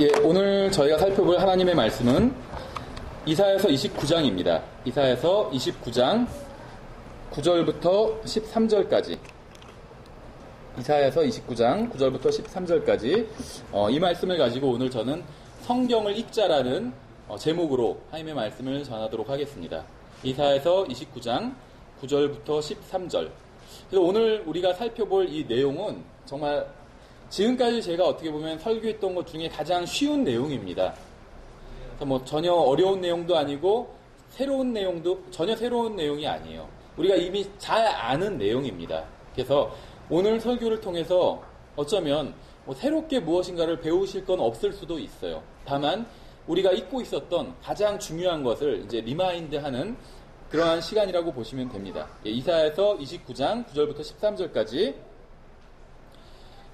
예, 오늘 저희가 살펴볼 하나님의 말씀은 이사야서 29장입니다. 이사야서 29장 9절부터 13절까지. 이사야서 29장 9절부터 13절까지 이 말씀을 가지고 오늘 저는 성경을 읽자라는 제목으로 하나님의 말씀을 전하도록 하겠습니다. 이사야서 29장 9절부터 13절. 그래서 오늘 우리가 살펴볼 이 내용은 정말 지금까지 제가 어떻게 보면 설교했던 것 중에 가장 쉬운 내용입니다. 그래서 전혀 어려운 내용도 아니고 전혀 새로운 내용이 아니에요. 우리가 이미 잘 아는 내용입니다. 그래서 오늘 설교를 통해서 어쩌면 새롭게 무엇인가를 배우실 건 없을 수도 있어요. 다만 우리가 잊고 있었던 가장 중요한 것을 이제 리마인드하는 그러한 시간이라고 보시면 됩니다. 이사야서 29장 9절부터 13절까지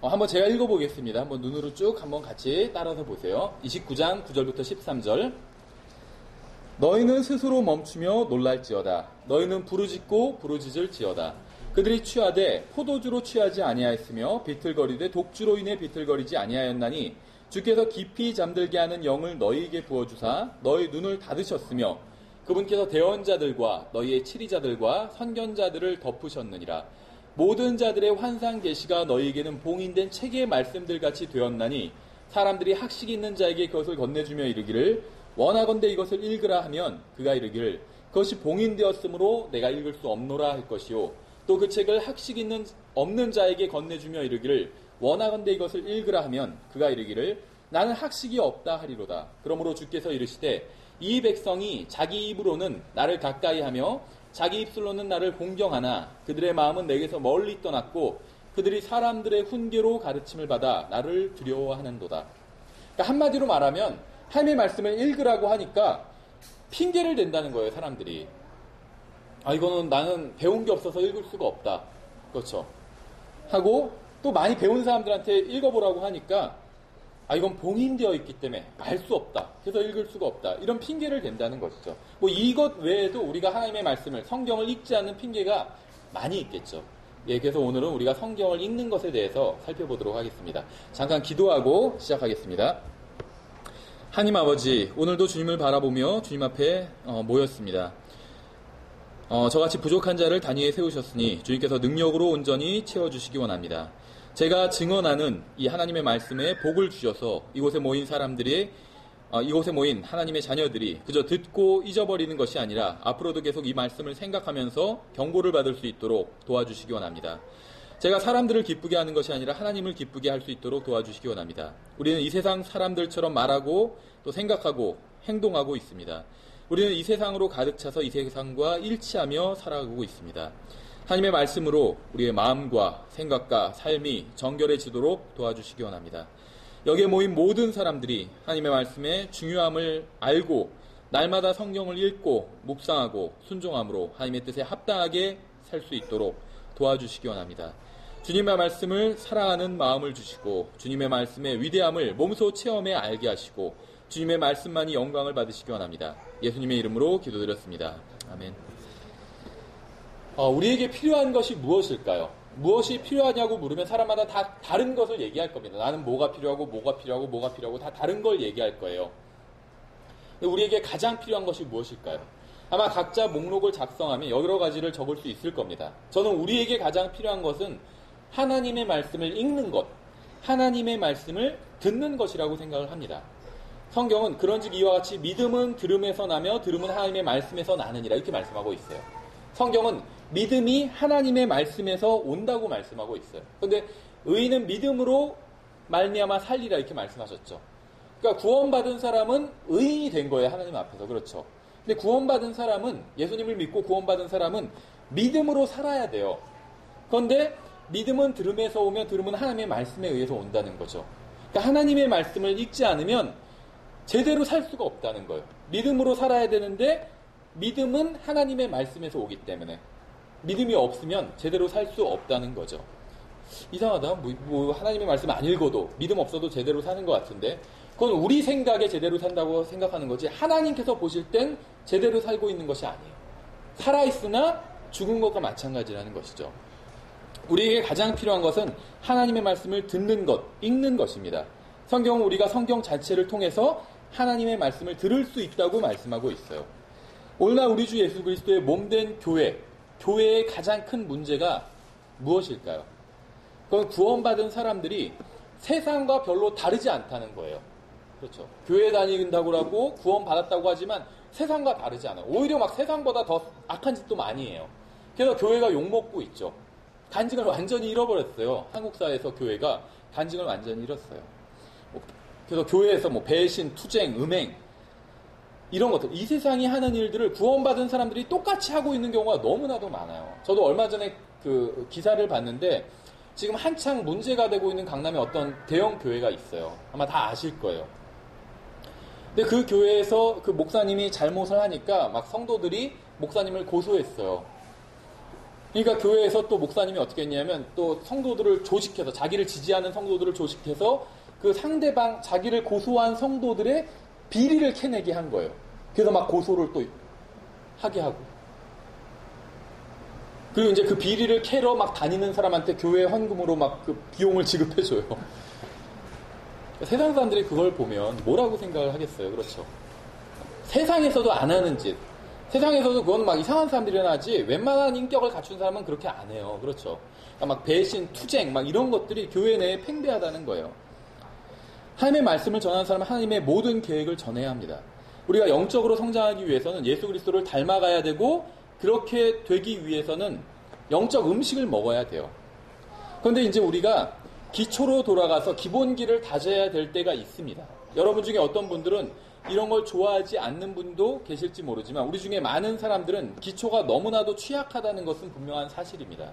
한번 제가 읽어보겠습니다. 한번 눈으로 쭉 한번 같이 따라서 보세요. 29장 9절부터 13절. 너희는 스스로 멈추며 놀랄지어다. 너희는 부르짖고 부르짖을지어다. 그들이 취하되 포도주로 취하지 아니하였으며 비틀거리되 독주로 인해 비틀거리지 아니하였나니 주께서 깊이 잠들게 하는 영을 너희에게 부어주사 너희 눈을 닫으셨으며 그분께서 대언자들과 너희의 치리자들과 선견자들을 덮으셨느니라. 모든 자들의 환상 계시가 너희에게는 봉인된 책의 말씀들 같이 되었나니 사람들이 학식 있는 자에게 그것을 건네주며 이르기를 원하건대 이것을 읽으라 하면 그가 이르기를 그것이 봉인되었으므로 내가 읽을 수 없노라 할 것이요 또 그 책을 학식 있는 없는 자에게 건네주며 이르기를 원하건대 이것을 읽으라 하면 그가 이르기를 나는 학식이 없다 하리로다. 그러므로 주께서 이르시되 이 백성이 자기 입으로는 나를 가까이하며 자기 입술로는 나를 공경하나 그들의 마음은 내게서 멀리 떠났고 그들이 사람들의 훈계로 가르침을 받아 나를 두려워하는도다. 그러니까 한마디로 말하면 하나님의 말씀을 읽으라고 하니까 핑계를 댄다는 거예요. 사람들이. 이거는 나는 배운 게 없어서 읽을 수가 없다. 그렇죠. 하고 또 많이 배운 사람들한테 읽어보라고 하니까 이건 봉인되어 있기 때문에 알 수 없다. 그래서 읽을 수가 없다. 이런 핑계를 댄다는 것이죠. 이것 외에도 우리가 하나님의 말씀을, 성경을 읽지 않는 핑계가 많이 있겠죠. 예, 그래서 오늘은 우리가 성경을 읽는 것에 대해서 살펴보도록 하겠습니다. 잠깐 기도하고 시작하겠습니다. 하나님 아버지, 오늘도 주님을 바라보며 주님 앞에 모였습니다. 저같이 부족한 자를 단위에 세우셨으니 주님께서 능력으로 온전히 채워주시기 원합니다. 제가 증언하는 이 하나님의 말씀에 복을 주셔서 이곳에 모인 사람들이 이곳에 모인 하나님의 자녀들이 그저 듣고 잊어버리는 것이 아니라 앞으로도 계속 이 말씀을 생각하면서 경고를 받을 수 있도록 도와주시기 원합니다. 제가 사람들을 기쁘게 하는 것이 아니라 하나님을 기쁘게 할 수 있도록 도와주시기 원합니다. 우리는 이 세상 사람들처럼 말하고 또 생각하고 행동하고 있습니다. 우리는 이 세상으로 가득 차서 이 세상과 일치하며 살아가고 있습니다. 하나님의 말씀으로 우리의 마음과 생각과 삶이 정결해지도록 도와주시기 원합니다. 여기에 모인 모든 사람들이 하나님의 말씀의 중요함을 알고 날마다 성경을 읽고 묵상하고 순종함으로 하나님의 뜻에 합당하게 살 수 있도록 도와주시기 원합니다. 주님의 말씀을 사랑하는 마음을 주시고 주님의 말씀의 위대함을 몸소 체험해 알게 하시고 주님의 말씀만이 영광을 받으시기 원합니다. 예수님의 이름으로 기도드렸습니다. 아멘. 우리에게 필요한 것이 무엇일까요? 무엇이 필요하냐고 물으면 사람마다 다 다른 것을 얘기할 겁니다. 나는 뭐가 필요하고 뭐가 필요하고 뭐가 필요하고 다 다른 걸 얘기할 거예요. 근데 우리에게 가장 필요한 것이 무엇일까요? 아마 각자 목록을 작성하면 여러 가지를 적을 수 있을 겁니다. 저는 우리에게 가장 필요한 것은 하나님의 말씀을 읽는 것, 하나님의 말씀을 듣는 것이라고 생각을 합니다. 성경은 그런즉 이와 같이 믿음은 들음에서 나며 들음은 하나님의 말씀에서 나느니라 이렇게 말씀하고 있어요. 성경은 믿음이 하나님의 말씀에서 온다고 말씀하고 있어요. 그런데 의인은 믿음으로 말미암아 살리라 이렇게 말씀하셨죠. 그러니까 구원받은 사람은 의인이 된 거예요. 하나님 앞에서. 그렇죠. 근데 구원받은 사람은 예수님을 믿고 구원받은 사람은 믿음으로 살아야 돼요. 그런데 믿음은 들음에서 오며 들음은 하나님의 말씀에 의해서 온다는 거죠. 그러니까 하나님의 말씀을 읽지 않으면 제대로 살 수가 없다는 거예요. 믿음으로 살아야 되는데 믿음은 하나님의 말씀에서 오기 때문에 믿음이 없으면 제대로 살 수 없다는 거죠. 이상하다. 하나님의 말씀 안 읽어도 믿음 없어도 제대로 사는 것 같은데 그건 우리 생각에 제대로 산다고 생각하는 거지 하나님께서 보실 땐 제대로 살고 있는 것이 아니에요. 살아있으나 죽은 것과 마찬가지라는 것이죠. 우리에게 가장 필요한 것은 하나님의 말씀을 듣는 것, 읽는 것입니다. 성경은 우리가 성경 자체를 통해서 하나님의 말씀을 들을 수 있다고 말씀하고 있어요. 오늘날 우리 주 예수 그리스도의 몸된 교회의 가장 큰 문제가 무엇일까요? 그건 구원받은 사람들이 세상과 별로 다르지 않다는 거예요. 그렇죠. 교회 다닌다고 하고 구원받았다고 하지만 세상과 다르지 않아요. 오히려 막 세상보다 더 악한 짓도 많이 해요. 그래서 교회가 욕먹고 있죠. 간증을 완전히 잃어버렸어요. 한국 사회에서 교회가 간증을 완전히 잃었어요. 그래서 교회에서 뭐 배신, 투쟁, 음행 이런 것들, 이 세상이 하는 일들을 구원받은 사람들이 똑같이 하고 있는 경우가 너무나도 많아요. 저도 얼마 전에 그 기사를 봤는데 지금 한창 문제가 되고 있는 강남에 어떤 대형 교회가 있어요. 아마 다 아실 거예요. 근데 그 교회에서 그 목사님이 잘못을 하니까 막 성도들이 목사님을 고소했어요. 그러니까 교회에서 또 목사님이 어떻게 했냐면 또 성도들을 조직해서, 자기를 지지하는 성도들을 조직해서 그 상대방, 자기를 고소한 성도들의 비리를 캐내게 한 거예요. 그래서 막 고소를 또 하게 하고. 그리고 이제 그 비리를 캐러 막 다니는 사람한테 교회 헌금으로 막 그 비용을 지급해줘요. 세상 사람들이 그걸 보면 뭐라고 생각을 하겠어요. 그렇죠. 세상에서도 안 하는 짓. 세상에서도 그건 막 이상한 사람들이나 하지 웬만한 인격을 갖춘 사람은 그렇게 안 해요. 그렇죠. 그러니까 막 배신, 투쟁 막 이런 것들이 교회 내에 팽배하다는 거예요. 하나님의 말씀을 전하는 사람은 하나님의 모든 계획을 전해야 합니다. 우리가 영적으로 성장하기 위해서는 예수 그리스도를 닮아가야 되고 그렇게 되기 위해서는 영적 음식을 먹어야 돼요. 그런데 이제 우리가 기초로 돌아가서 기본기를 다져야 될 때가 있습니다. 여러분 중에 어떤 분들은 이런 걸 좋아하지 않는 분도 계실지 모르지만 우리 중에 많은 사람들은 기초가 너무나도 취약하다는 것은 분명한 사실입니다.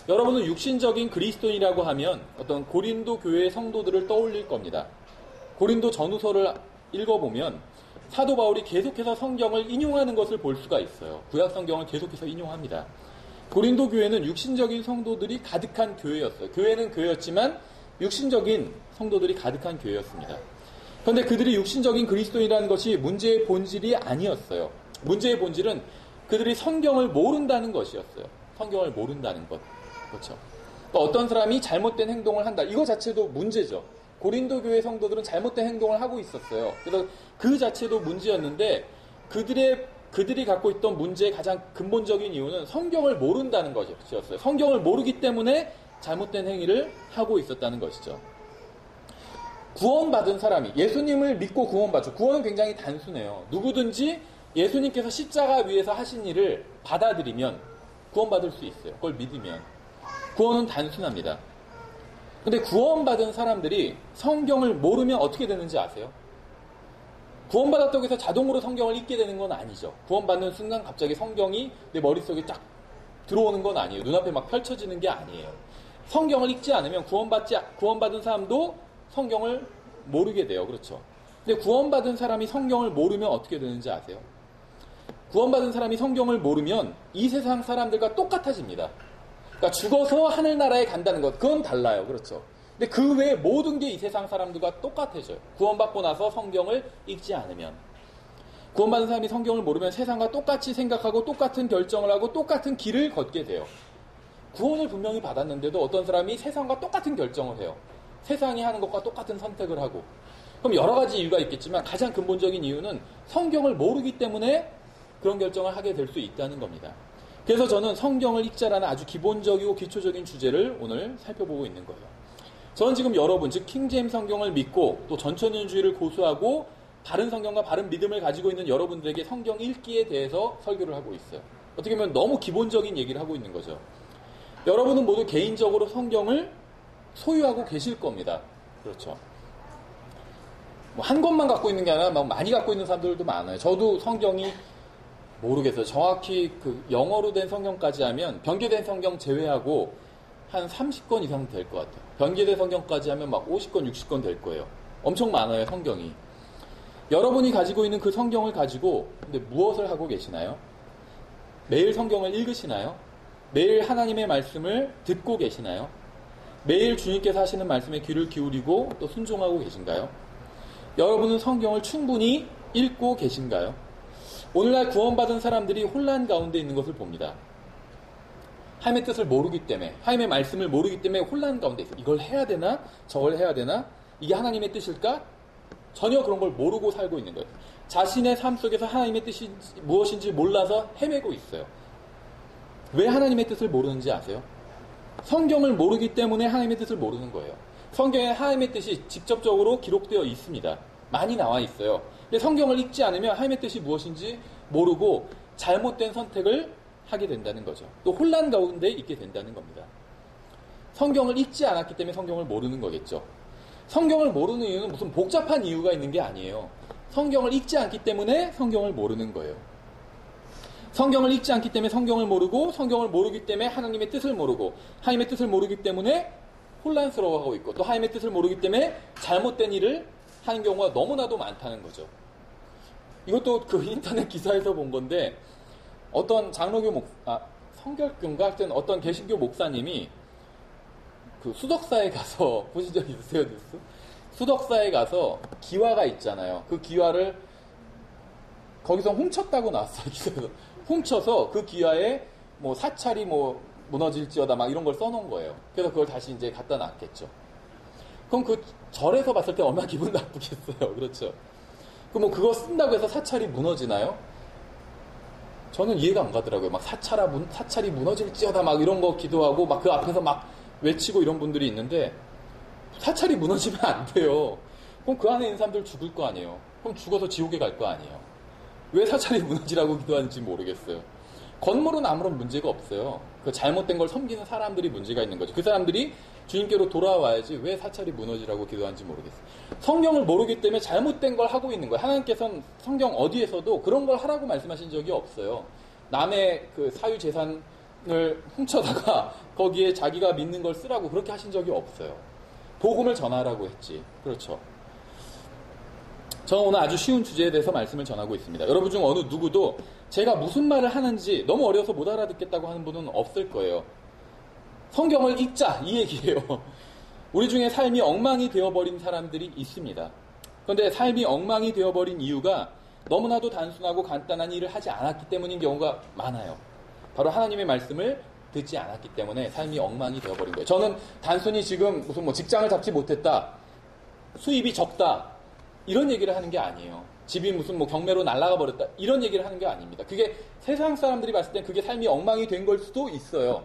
여러분은 육신적인 그리스도인이라고 하면 어떤 고린도 교회의 성도들을 떠올릴 겁니다. 고린도 전후서를 읽어보면 사도 바울이 계속해서 성경을 인용하는 것을 볼 수가 있어요. 구약 성경을 계속해서 인용합니다. 고린도 교회는 육신적인 성도들이 가득한 교회였어요. 교회는 교회였지만 육신적인 성도들이 가득한 교회였습니다. 그런데 그들이 육신적인 그리스도인이라는 것이 문제의 본질이 아니었어요. 문제의 본질은 그들이 성경을 모른다는 것이었어요. 성경을 모른다는 것. 그렇죠. 또 어떤 사람이 잘못된 행동을 한다. 이거 자체도 문제죠. 고린도 교회 성도들은 잘못된 행동을 하고 있었어요. 그래서 그 자체도 문제였는데 그들이 갖고 있던 문제의 가장 근본적인 이유는 성경을 모른다는 것이었어요. 성경을 모르기 때문에 잘못된 행위를 하고 있었다는 것이죠. 구원받은 사람이 예수님을 믿고 구원받죠. 구원은 굉장히 단순해요. 누구든지 예수님께서 십자가 위에서 하신 일을 받아들이면 구원받을 수 있어요. 그걸 믿으면. 구원은 단순합니다. 근데 구원받은 사람들이 성경을 모르면 어떻게 되는지 아세요? 구원받았다고 해서 자동으로 성경을 읽게 되는 건 아니죠. 구원받는 순간 갑자기 성경이 내 머릿속에 쫙 들어오는 건 아니에요. 눈앞에 막 펼쳐지는 게 아니에요. 성경을 읽지 않으면 구원받은 사람도 성경을 모르게 돼요. 그렇죠. 근데 구원받은 사람이 성경을 모르면 어떻게 되는지 아세요? 구원받은 사람이 성경을 모르면 이 세상 사람들과 똑같아집니다. 그러니까 죽어서 하늘나라에 간다는 것, 그건 달라요. 그렇죠. 근데 그 외에 모든 게 이 세상 사람들과 똑같아져요. 구원받고 나서 성경을 읽지 않으면. 구원받은 사람이 성경을 모르면 세상과 똑같이 생각하고 똑같은 결정을 하고 똑같은 길을 걷게 돼요. 구원을 분명히 받았는데도 어떤 사람이 세상과 똑같은 결정을 해요. 세상이 하는 것과 똑같은 선택을 하고. 그럼 여러 가지 이유가 있겠지만 가장 근본적인 이유는 성경을 모르기 때문에 그런 결정을 하게 될 수 있다는 겁니다. 그래서 저는 성경을 읽자라는 아주 기본적이고 기초적인 주제를 오늘 살펴보고 있는 거예요. 저는 지금 여러분, 즉 킹제임스 성경을 믿고 또 전천년주의를 고수하고 바른 성경과 바른 믿음을 가지고 있는 여러분들에게 성경 읽기에 대해서 설교를 하고 있어요. 어떻게 보면 너무 기본적인 얘기를 하고 있는 거죠. 여러분은 모두 개인적으로 성경을 소유하고 계실 겁니다. 그렇죠. 뭐 한 권만 갖고 있는 게 아니라 막 많이 갖고 있는 사람들도 많아요. 저도 성경이 모르겠어요. 정확히 그 영어로 된 성경까지 하면 변개된 성경 제외하고 한 30권 이상 될 것 같아요. 변개된 성경까지 하면 막 50권, 60권 될 거예요. 엄청 많아요, 성경이. 여러분이 가지고 있는 그 성경을 가지고 근데 무엇을 하고 계시나요? 매일 성경을 읽으시나요? 매일 하나님의 말씀을 듣고 계시나요? 매일 주님께서 하시는 말씀에 귀를 기울이고 또 순종하고 계신가요? 여러분은 성경을 충분히 읽고 계신가요? 오늘날 구원받은 사람들이 혼란 가운데 있는 것을 봅니다. 하나님의 뜻을 모르기 때문에, 하나님의 말씀을 모르기 때문에 혼란 가운데 있어요. 이걸 해야 되나? 저걸 해야 되나? 이게 하나님의 뜻일까? 전혀 그런 걸 모르고 살고 있는 거예요. 자신의 삶 속에서 하나님의 뜻이 무엇인지 몰라서 헤매고 있어요. 왜 하나님의 뜻을 모르는지 아세요? 성경을 모르기 때문에 하나님의 뜻을 모르는 거예요. 성경에 하나님의 뜻이 직접적으로 기록되어 있습니다. 많이 나와 있어요. 근데 성경을 읽지 않으면 하나님의 뜻이 무엇인지 모르고 잘못된 선택을 하게 된다는 거죠. 또 혼란 가운데 있게 된다는 겁니다. 성경을 읽지 않았기 때문에 성경을 모르는 거겠죠. 성경을 모르는 이유는 무슨 복잡한 이유가 있는 게 아니에요. 성경을 읽지 않기 때문에 성경을 모르는 거예요. 성경을 읽지 않기 때문에 성경을 모르고, 성경을 모르기 때문에 하나님의 뜻을 모르고, 하나님의 뜻을 모르기 때문에 혼란스러워하고 있고, 또 하나님의 뜻을 모르기 때문에 잘못된 일을 하는 경우가 너무나도 많다는 거죠. 이것도 그 인터넷 기사에서 본 건데, 어떤 장로교 성결교인가 할 때는 어떤 개신교 목사님이 그 수덕사에 가서 보신 적 있으세요, 뉴스? 수덕사에 가서 기와가 있잖아요. 그 기와를 거기서 훔쳤다고 나왔어요, 기사에서. 훔쳐서 그 기와에 뭐 사찰이 뭐 무너질지어다 막 이런 걸 써놓은 거예요. 그래서 그걸 다시 이제 갖다 놨겠죠. 그럼 그 절에서 봤을 때 얼마나 기분 나쁘겠어요. 그렇죠. 그럼 뭐 그거 쓴다고 해서 사찰이 무너지나요? 저는 이해가 안 가더라고요. 막 사찰이 무너질지어다 막 이런 거 기도하고 막 그 앞에서 막 외치고 이런 분들이 있는데 사찰이 무너지면 안 돼요. 그럼 그 안에 있는 사람들 죽을 거 아니에요. 그럼 죽어서 지옥에 갈 거 아니에요. 왜 사찰이 무너지라고 기도하는지 모르겠어요. 건물은 아무런 문제가 없어요. 그 잘못된 걸 섬기는 사람들이 문제가 있는 거죠. 그 사람들이 주님께로 돌아와야지 왜 사찰이 무너지라고 기도하는지 모르겠어요. 성경을 모르기 때문에 잘못된 걸 하고 있는 거예요. 하나님께서는 성경 어디에서도 그런 걸 하라고 말씀하신 적이 없어요. 남의 그 사유 재산을 훔쳐다가 거기에 자기가 믿는 걸 쓰라고 그렇게 하신 적이 없어요. 복음을 전하라고 했지. 그렇죠. 저는 오늘 아주 쉬운 주제에 대해서 말씀을 전하고 있습니다. 여러분 중 어느 누구도 제가 무슨 말을 하는지 너무 어려서 못 알아듣겠다고 하는 분은 없을 거예요. 성경을 읽자 이 얘기예요. 우리 중에 삶이 엉망이 되어버린 사람들이 있습니다. 그런데 삶이 엉망이 되어버린 이유가 너무나도 단순하고 간단한 일을 하지 않았기 때문인 경우가 많아요. 바로 하나님의 말씀을 듣지 않았기 때문에 삶이 엉망이 되어버린 거예요. 저는 단순히 지금 무슨 뭐 직장을 잡지 못했다, 수입이 적다 이런 얘기를 하는 게 아니에요. 집이 무슨 뭐 경매로 날아가 버렸다 이런 얘기를 하는 게 아닙니다. 그게 세상 사람들이 봤을 땐 그게 삶이 엉망이 된 걸 수도 있어요.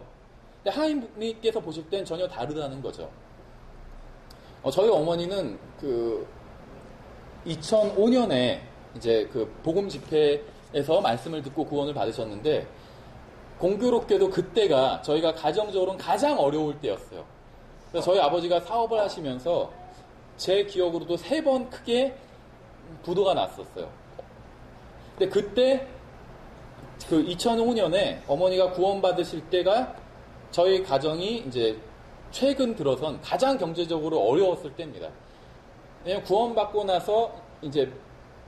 근데 하나님께서 보실 땐 전혀 다르다는 거죠. 저희 어머니는 그 2005년에 이제 그 복음 집회에서 말씀을 듣고 구원을 받으셨는데 공교롭게도 그때가 저희가 가정적으로는 가장 어려울 때였어요. 그래서 저희 아버지가 사업을 하시면서 제 기억으로도 3번 크게 부도가 났었어요. 근데 그때 그 2005년에 어머니가 구원받으실 때가 저희 가정이 이제 최근 들어선 가장 경제적으로 어려웠을 때입니다. 왜냐면 구원받고 나서 이제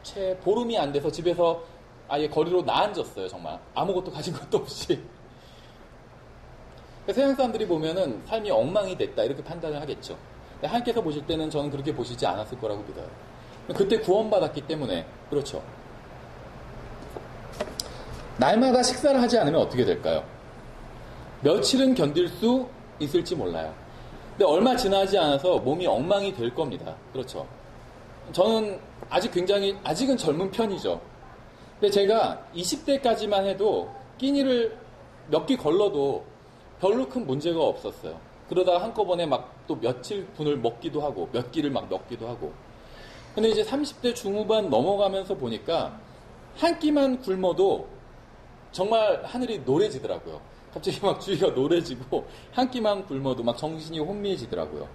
채 보름이 안 돼서 집에서 아예 거리로 나앉았어요. 정말 아무것도 가진 것도 없이. 세상 사람들이 보면은 삶이 엉망이 됐다 이렇게 판단을 하겠죠. 근데 하나님께서 보실 때는 저는 그렇게 보시지 않았을 거라고 믿어요. 그때 구원받았기 때문에. 그렇죠. 날마다 식사를 하지 않으면 어떻게 될까요? 며칠은 견딜 수 있을지 몰라요. 근데 얼마 지나지 않아서 몸이 엉망이 될 겁니다. 그렇죠. 저는 아직은 젊은 편이죠. 근데 제가 20대까지만 해도 끼니를 몇 끼 걸러도 별로 큰 문제가 없었어요. 그러다가 한꺼번에 막 또 며칠 분을 먹기도 하고 몇 끼를 막 먹기도 하고. 근데 이제 30대 중후반 넘어가면서 보니까 한 끼만 굶어도 정말 하늘이 노래지더라고요. 갑자기 막 주위가 노래지고 한 끼만 굶어도 막 정신이 혼미해지더라고요.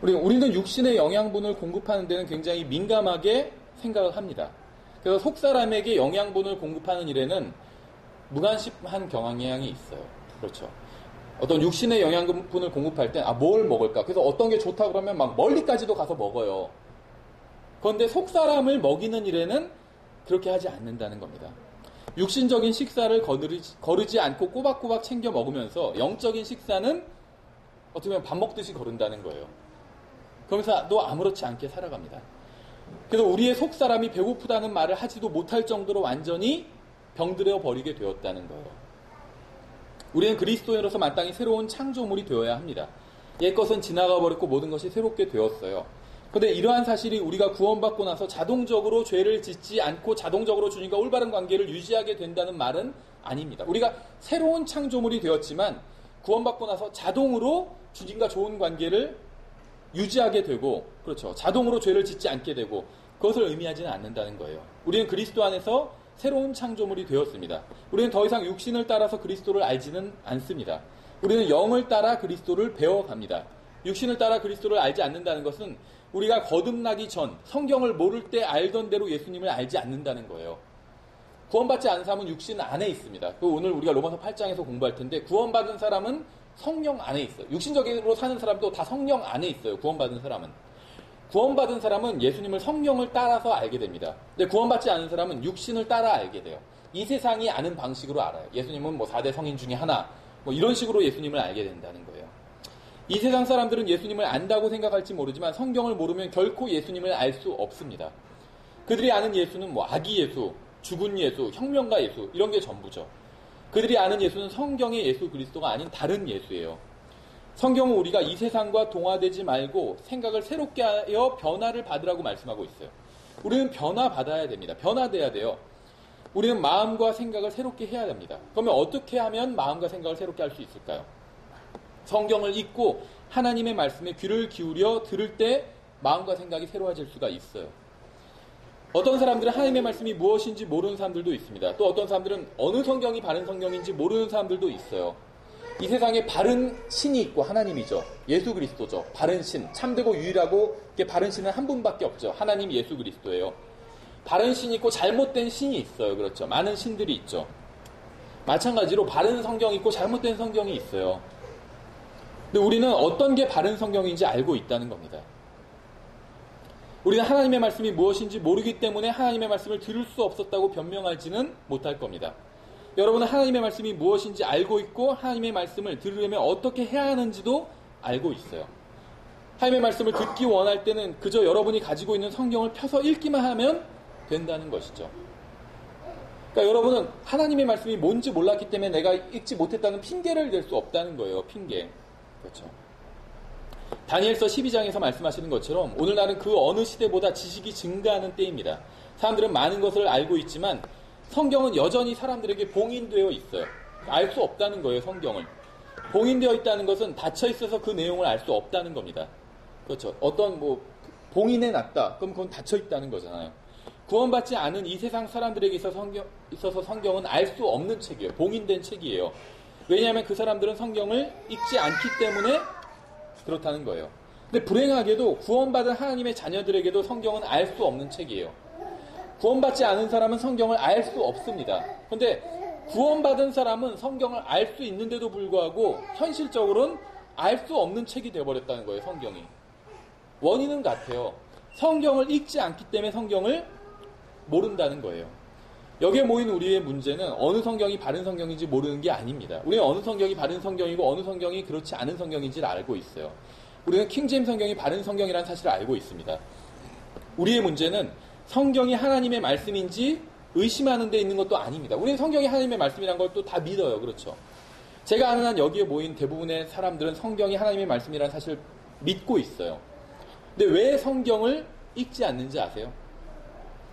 우리는 육신의 영양분을 공급하는 데는 굉장히 민감하게 생각을 합니다. 그래서 속사람에게 영양분을 공급하는 일에는 무관심한 경향이 있어요. 그렇죠. 어떤 육신의 영양분을 공급할 때 뭘 먹을까? 그래서 어떤 게 좋다 그러면 막 멀리까지도 가서 먹어요. 그런데 속사람을 먹이는 일에는 그렇게 하지 않는다는 겁니다. 육신적인 식사를 거르지 않고 꼬박꼬박 챙겨 먹으면서 영적인 식사는 어떻게 보면 밥 먹듯이 거른다는 거예요. 그러면서 또 아무렇지 않게 살아갑니다. 그래서 우리의 속사람이 배고프다는 말을 하지도 못할 정도로 완전히 병들어 버리게 되었다는 거예요. 우리는 그리스도인으로서 마땅히 새로운 창조물이 되어야 합니다. 옛것은 지나가 버렸고 모든 것이 새롭게 되었어요. 그런데 이러한 사실이 우리가 구원받고 나서 자동적으로 죄를 짓지 않고 자동적으로 주님과 올바른 관계를 유지하게 된다는 말은 아닙니다. 우리가 새로운 창조물이 되었지만 구원받고 나서 자동으로 주님과 좋은 관계를 유지하게 되고, 그렇죠, 자동으로 죄를 짓지 않게 되고, 그것을 의미하지는 않는다는 거예요. 우리는 그리스도 안에서 새로운 창조물이 되었습니다. 우리는 더 이상 육신을 따라서 그리스도를 알지는 않습니다. 우리는 영을 따라 그리스도를 배워갑니다. 육신을 따라 그리스도를 알지 않는다는 것은 우리가 거듭나기 전 성경을 모를 때 알던 대로 예수님을 알지 않는다는 거예요. 구원받지 않은 사람은 육신 안에 있습니다. 오늘 우리가 로마서 8장에서 공부할 텐데, 구원받은 사람은 성령 안에 있어요. 육신적으로 사는 사람도 다 성령 안에 있어요. 구원받은 사람은 예수님을 성령을 따라서 알게 됩니다. 근데 구원받지 않은 사람은 육신을 따라 알게 돼요. 이 세상이 아는 방식으로 알아요. 예수님은 4대 성인 중에 하나, 이런 식으로 예수님을 알게 된다는 거예요. 이 세상 사람들은 예수님을 안다고 생각할지 모르지만 성경을 모르면 결코 예수님을 알 수 없습니다. 그들이 아는 예수는 아기 예수, 죽은 예수, 혁명가 예수, 이런 게 전부죠. 그들이 아는 예수는 성경의 예수 그리스도가 아닌 다른 예수예요. 성경은 우리가 이 세상과 동화되지 말고 생각을 새롭게 하여 변화를 받으라고 말씀하고 있어요. 우리는 변화받아야 됩니다. 변화돼야 돼요. 우리는 마음과 생각을 새롭게 해야 됩니다. 그러면 어떻게 하면 마음과 생각을 새롭게 할 수 있을까요? 성경을 읽고 하나님의 말씀에 귀를 기울여 들을 때 마음과 생각이 새로워질 수가 있어요. 어떤 사람들은 하나님의 말씀이 무엇인지 모르는 사람들도 있습니다. 또 어떤 사람들은 어느 성경이 바른 성경인지 모르는 사람들도 있어요. 이 세상에 바른 신이 있고 하나님이죠. 예수 그리스도죠. 바른 신, 참되고 유일하고 바른 신은 한 분밖에 없죠. 하나님 예수 그리스도예요. 바른 신이 있고 잘못된 신이 있어요. 그렇죠. 많은 신들이 있죠. 마찬가지로 바른 성경이 있고 잘못된 성경이 있어요. 근데 우리는 어떤 게 바른 성경인지 알고 있다는 겁니다. 우리는 하나님의 말씀이 무엇인지 모르기 때문에 하나님의 말씀을 들을 수 없었다고 변명하지는 못할 겁니다. 여러분은 하나님의 말씀이 무엇인지 알고 있고 하나님의 말씀을 들으려면 어떻게 해야 하는지도 알고 있어요. 하나님의 말씀을 듣기 원할 때는 그저 여러분이 가지고 있는 성경을 펴서 읽기만 하면 된다는 것이죠. 그러니까 여러분은 하나님의 말씀이 뭔지 몰랐기 때문에 내가 읽지 못했다는 핑계를 댈 수 없다는 거예요. 핑계. 그렇죠. 다니엘서 12장에서 말씀하시는 것처럼 오늘날은 그 어느 시대보다 지식이 증가하는 때입니다. 사람들은 많은 것을 알고 있지만 성경은 여전히 사람들에게 봉인되어 있어요. 알 수 없다는 거예요. 성경을. 봉인되어 있다는 것은 닫혀 있어서 그 내용을 알 수 없다는 겁니다. 그렇죠. 어떤 봉인해놨다. 그럼 그건 닫혀 있다는 거잖아요. 구원받지 않은 이 세상 사람들에게 있어서 성경은 알 수 없는 책이에요. 봉인된 책이에요. 왜냐하면 그 사람들은 성경을 읽지 않기 때문에 그렇다는 거예요. 근데 불행하게도 구원받은 하나님의 자녀들에게도 성경은 알 수 없는 책이에요. 구원받지 않은 사람은 성경을 알 수 없습니다. 그런데 구원받은 사람은 성경을 알 수 있는데도 불구하고 현실적으로는 알 수 없는 책이 되어버렸다는 거예요. 성경이. 원인은 같아요. 성경을 읽지 않기 때문에 성경을 모른다는 거예요. 여기에 모인 우리의 문제는 어느 성경이 바른 성경인지 모르는 게 아닙니다. 우리는 어느 성경이 바른 성경이고 어느 성경이 그렇지 않은 성경인지를 알고 있어요. 우리는 킹제임스 성경이 바른 성경이라는 사실을 알고 있습니다. 우리의 문제는 성경이 하나님의 말씀인지 의심하는 데 있는 것도 아닙니다. 우리는 성경이 하나님의 말씀이라는 걸 또 다 믿어요. 그렇죠. 제가 아는 한 여기에 모인 대부분의 사람들은 성경이 하나님의 말씀이라는 사실을 믿고 있어요. 근데 왜 성경을 읽지 않는지 아세요?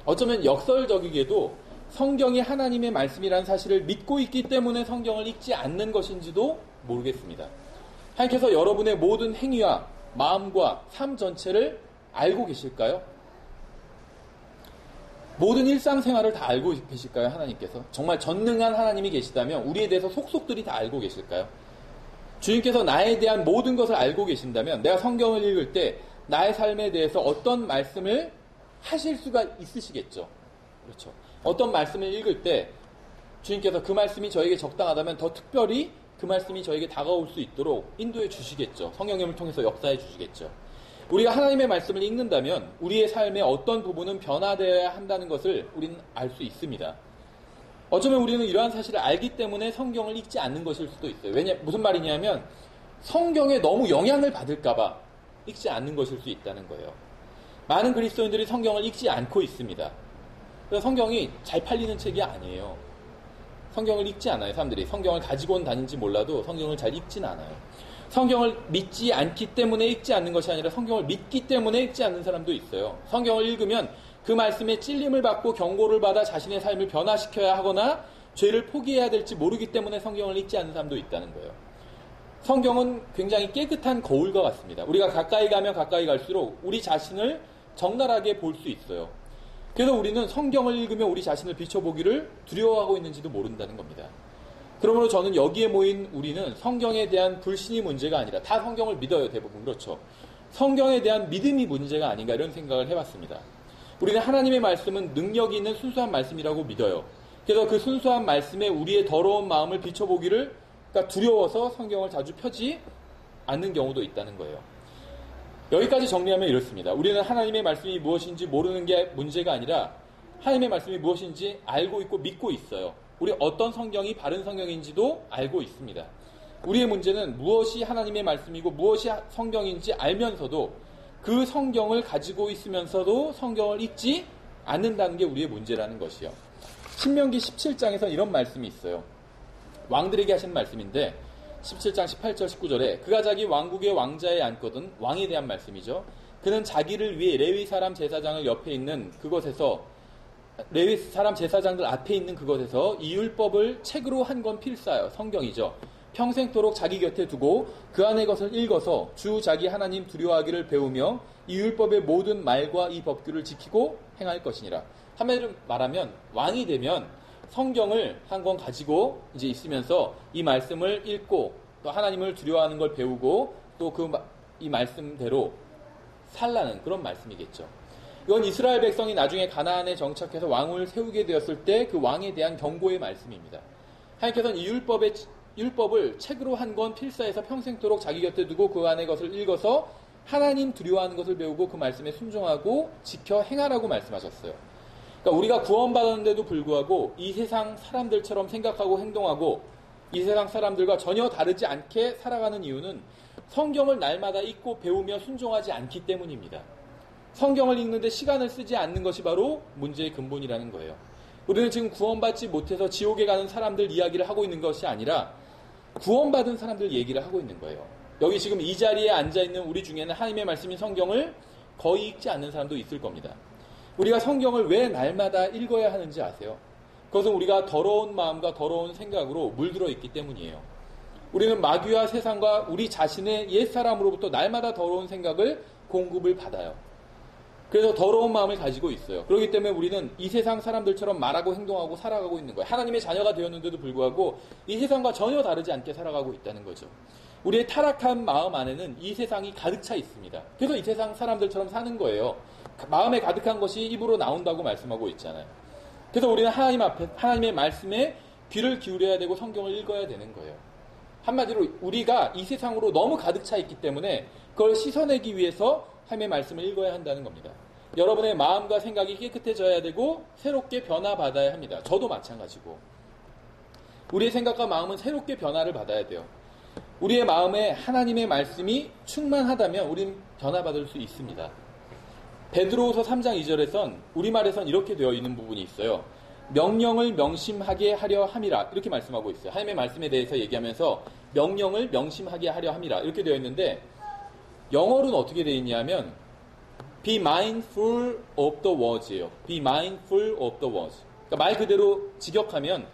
어쩌면 역설적이게도 성경이 하나님의 말씀이라는 사실을 믿고 있기 때문에 성경을 읽지 않는 것인지도 모르겠습니다. 하나님께서 여러분의 모든 행위와 마음과 삶 전체를 알고 계실까요? 모든 일상생활을 다 알고 계실까요? 하나님께서? 정말 전능한 하나님이 계시다면 우리에 대해서 속속들이 다 알고 계실까요? 주님께서 나에 대한 모든 것을 알고 계신다면 내가 성경을 읽을 때 나의 삶에 대해서 어떤 말씀을 하실 수가 있으시겠죠. 그렇죠. 어떤 말씀을 읽을 때 주님께서 그 말씀이 저에게 적당하다면 더 특별히 그 말씀이 저에게 다가올 수 있도록 인도해 주시겠죠. 성령님을 통해서 역사해 주시겠죠. 우리가 하나님의 말씀을 읽는다면 우리의 삶의 어떤 부분은 변화되어야 한다는 것을 우리는 알 수 있습니다. 어쩌면 우리는 이러한 사실을 알기 때문에 성경을 읽지 않는 것일 수도 있어요. 무슨 말이냐면 성경에 너무 영향을 받을까봐 읽지 않는 것일 수 있다는 거예요. 많은 그리스도인들이 성경을 읽지 않고 있습니다. 그래서 성경이 잘 팔리는 책이 아니에요. 성경을 읽지 않아요. 사람들이 성경을 가지고는 다닌지 몰라도 성경을 잘 읽진 않아요. 성경을 믿지 않기 때문에 읽지 않는 것이 아니라 성경을 믿기 때문에 읽지 않는 사람도 있어요. 성경을 읽으면 그 말씀에 찔림을 받고 경고를 받아 자신의 삶을 변화시켜야 하거나 죄를 포기해야 될지 모르기 때문에 성경을 읽지 않는 사람도 있다는 거예요. 성경은 굉장히 깨끗한 거울과 같습니다. 우리가 가까이 가면 가까이 갈수록 우리 자신을 적나라하게 볼 수 있어요. 그래서 우리는 성경을 읽으며 우리 자신을 비춰보기를 두려워하고 있는지도 모른다는 겁니다. 그러므로 저는 여기에 모인 우리는 성경에 대한 불신이 문제가 아니라, 다 성경을 믿어요, 대부분. 그렇죠. 성경에 대한 믿음이 문제가 아닌가, 이런 생각을 해봤습니다. 우리는 하나님의 말씀은 능력이 있는 순수한 말씀이라고 믿어요. 그래서 그 순수한 말씀에 우리의 더러운 마음을 비춰보기를, 그러니까 두려워서 성경을 자주 펴지 않는 경우도 있다는 거예요. 여기까지 정리하면 이렇습니다. 우리는 하나님의 말씀이 무엇인지 모르는 게 문제가 아니라 하나님의 말씀이 무엇인지 알고 있고 믿고 있어요. 우리 어떤 성경이 바른 성경인지도 알고 있습니다. 우리의 문제는 무엇이 하나님의 말씀이고 무엇이 성경인지 알면서도 그 성경을 가지고 있으면서도 성경을 읽지 않는다는 게 우리의 문제라는 것이요. 신명기 17장에서 이런 말씀이 있어요. 왕들에게 하신 말씀인데 17장 18절 19절에 그가 자기 왕국의 왕자에 앉거든, 왕에 대한 말씀이죠. 그는 자기를 위해 레위 사람 제사장을 옆에 있는 그것에서, 레위 사람 제사장들 앞에 있는 그것에서 이 율법을 책으로 한 권 필사하여, 성경이죠, 평생토록 자기 곁에 두고 그 안의 것을 읽어서 주 자기 하나님 두려워하기를 배우며 이 율법의 모든 말과 이 법규를 지키고 행할 것이니라. 한마디로 말하면 왕이 되면 성경을 한 권 가지고 이제 있으면서 이 말씀을 읽고 또 하나님을 두려워하는 걸 배우고 또 이 말씀대로 살라는 그런 말씀이겠죠. 이건 이스라엘 백성이 나중에 가나안에 정착해서 왕을 세우게 되었을 때 그 왕에 대한 경고의 말씀입니다. 하나님께서는 이 율법을 책으로 한 권 필사해서 평생토록 자기 곁에 두고 그 안의 것을 읽어서 하나님 두려워하는 것을 배우고 그 말씀에 순종하고 지켜 행하라고 말씀하셨어요. 그러니까 우리가 구원받았는데도 불구하고 이 세상 사람들처럼 생각하고 행동하고 이 세상 사람들과 전혀 다르지 않게 살아가는 이유는 성경을 날마다 읽고 배우며 순종하지 않기 때문입니다. 성경을 읽는데 시간을 쓰지 않는 것이 바로 문제의 근본이라는 거예요. 우리는 지금 구원받지 못해서 지옥에 가는 사람들 이야기를 하고 있는 것이 아니라 구원받은 사람들 얘기를 하고 있는 거예요. 여기 지금 이 자리에 앉아있는 우리 중에는 하나님의 말씀인 성경을 거의 읽지 않는 사람도 있을 겁니다. 우리가 성경을 왜 날마다 읽어야 하는지 아세요? 그것은 우리가 더러운 마음과 더러운 생각으로 물들어 있기 때문이에요. 우리는 마귀와 세상과 우리 자신의 옛사람으로부터 날마다 더러운 생각을 공급을 받아요. 그래서 더러운 마음을 가지고 있어요. 그렇기 때문에 우리는 이 세상 사람들처럼 말하고 행동하고 살아가고 있는 거예요. 하나님의 자녀가 되었는데도 불구하고 이 세상과 전혀 다르지 않게 살아가고 있다는 거죠. 우리의 타락한 마음 안에는 이 세상이 가득 차 있습니다. 그래서 이 세상 사람들처럼 사는 거예요. 마음에 가득한 것이 입으로 나온다고 말씀하고 있잖아요. 그래서 우리는 하나님 앞에, 하나님의 말씀에 귀를 기울여야 되고 성경을 읽어야 되는 거예요. 한마디로 우리가 이 세상으로 너무 가득 차 있기 때문에 그걸 씻어내기 위해서 하나님의 말씀을 읽어야 한다는 겁니다. 여러분의 마음과 생각이 깨끗해져야 되고 새롭게 변화받아야 합니다. 저도 마찬가지고. 우리의 생각과 마음은 새롭게 변화를 받아야 돼요. 우리의 마음에 하나님의 말씀이 충만하다면 우리는 변화받을 수 있습니다. 베드로후서 3장 2절에선 우리말에선 이렇게 되어 있는 부분이 있어요. 명령을 명심하게 하려 함이라, 이렇게 말씀하고 있어요. 하나님의 말씀에 대해서 얘기하면서 명령을 명심하게 하려 함이라 이렇게 되어 있는데 영어로는 어떻게 되어 있냐면 be mindful of the words예요. be mindful of the words. 그러니까 말 그대로 직역하면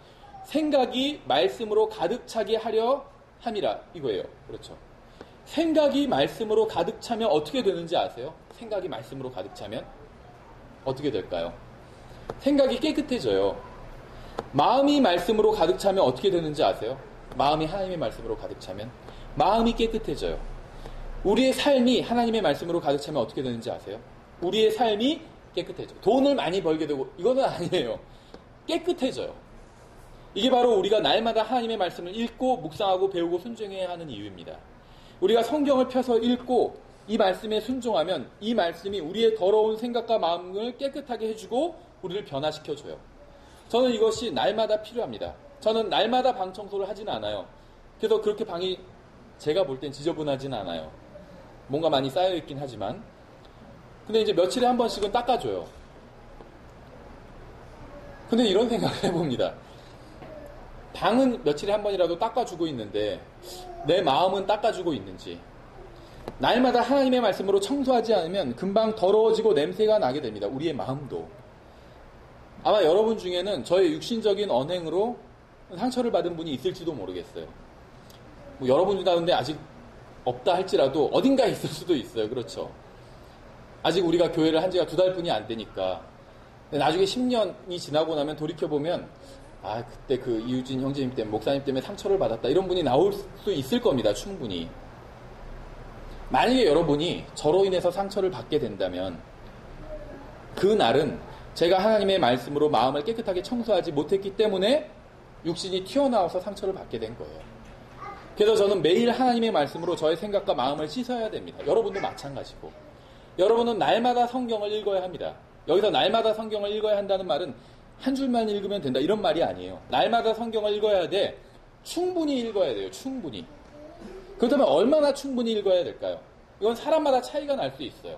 생각이 말씀으로 가득 차게 하려 함이라 이거예요. 그렇죠. 생각이 말씀으로 가득 차면 어떻게 되는지 아세요? 생각이 말씀으로 가득 차면 어떻게 될까요? 생각이 깨끗해져요. 마음이 말씀으로 가득 차면 어떻게 되는지 아세요? 마음이 하나님의 말씀으로 가득 차면 마음이 깨끗해져요. 우리의 삶이 하나님의 말씀으로 가득 차면 어떻게 되는지 아세요? 우리의 삶이 깨끗해져요. 돈을 많이 벌게 되고 이거는 아니에요. 깨끗해져요. 이게 바로 우리가 날마다 하나님의 말씀을 읽고 묵상하고 배우고 순종해야 하는 이유입니다. 우리가 성경을 펴서 읽고 이 말씀에 순종하면 이 말씀이 우리의 더러운 생각과 마음을 깨끗하게 해주고 우리를 변화시켜줘요. 저는 이것이 날마다 필요합니다. 저는 날마다 방 청소를 하지는 않아요. 그래서 그렇게 방이 제가 볼 땐 지저분하지는 않아요. 뭔가 많이 쌓여있긴 하지만. 근데 이제 며칠에 한 번씩은 닦아줘요. 근데 이런 생각을 해봅니다. 방은 며칠에 한 번이라도 닦아주고 있는데 내 마음은 닦아주고 있는지, 날마다 하나님의 말씀으로 청소하지 않으면 금방 더러워지고 냄새가 나게 됩니다. 우리의 마음도. 아마 여러분 중에는 저의 육신적인 언행으로 상처를 받은 분이 있을지도 모르겠어요. 뭐 여러분 가운데 아직 없다 할지라도 어딘가에 있을 수도 있어요. 그렇죠. 아직 우리가 교회를 한 지가 2달뿐이 안 되니까. 근데 나중에 10년이 지나고 나면 돌이켜보면, 아, 그때 그 이유진 형제님 때문에, 목사님 때문에 상처를 받았다, 이런 분이 나올 수 있을 겁니다. 충분히. 만약에 여러분이 저로 인해서 상처를 받게 된다면 그 날은 제가 하나님의 말씀으로 마음을 깨끗하게 청소하지 못했기 때문에 육신이 튀어나와서 상처를 받게 된 거예요. 그래서 저는 매일 하나님의 말씀으로 저의 생각과 마음을 씻어야 됩니다. 여러분도 마찬가지고. 여러분은 날마다 성경을 읽어야 합니다. 여기서 날마다 성경을 읽어야 한다는 말은 한 줄만 읽으면 된다, 이런 말이 아니에요. 날마다 성경을 읽어야 돼. 충분히 읽어야 돼요. 충분히. 그렇다면 얼마나 충분히 읽어야 될까요? 이건 사람마다 차이가 날 수 있어요.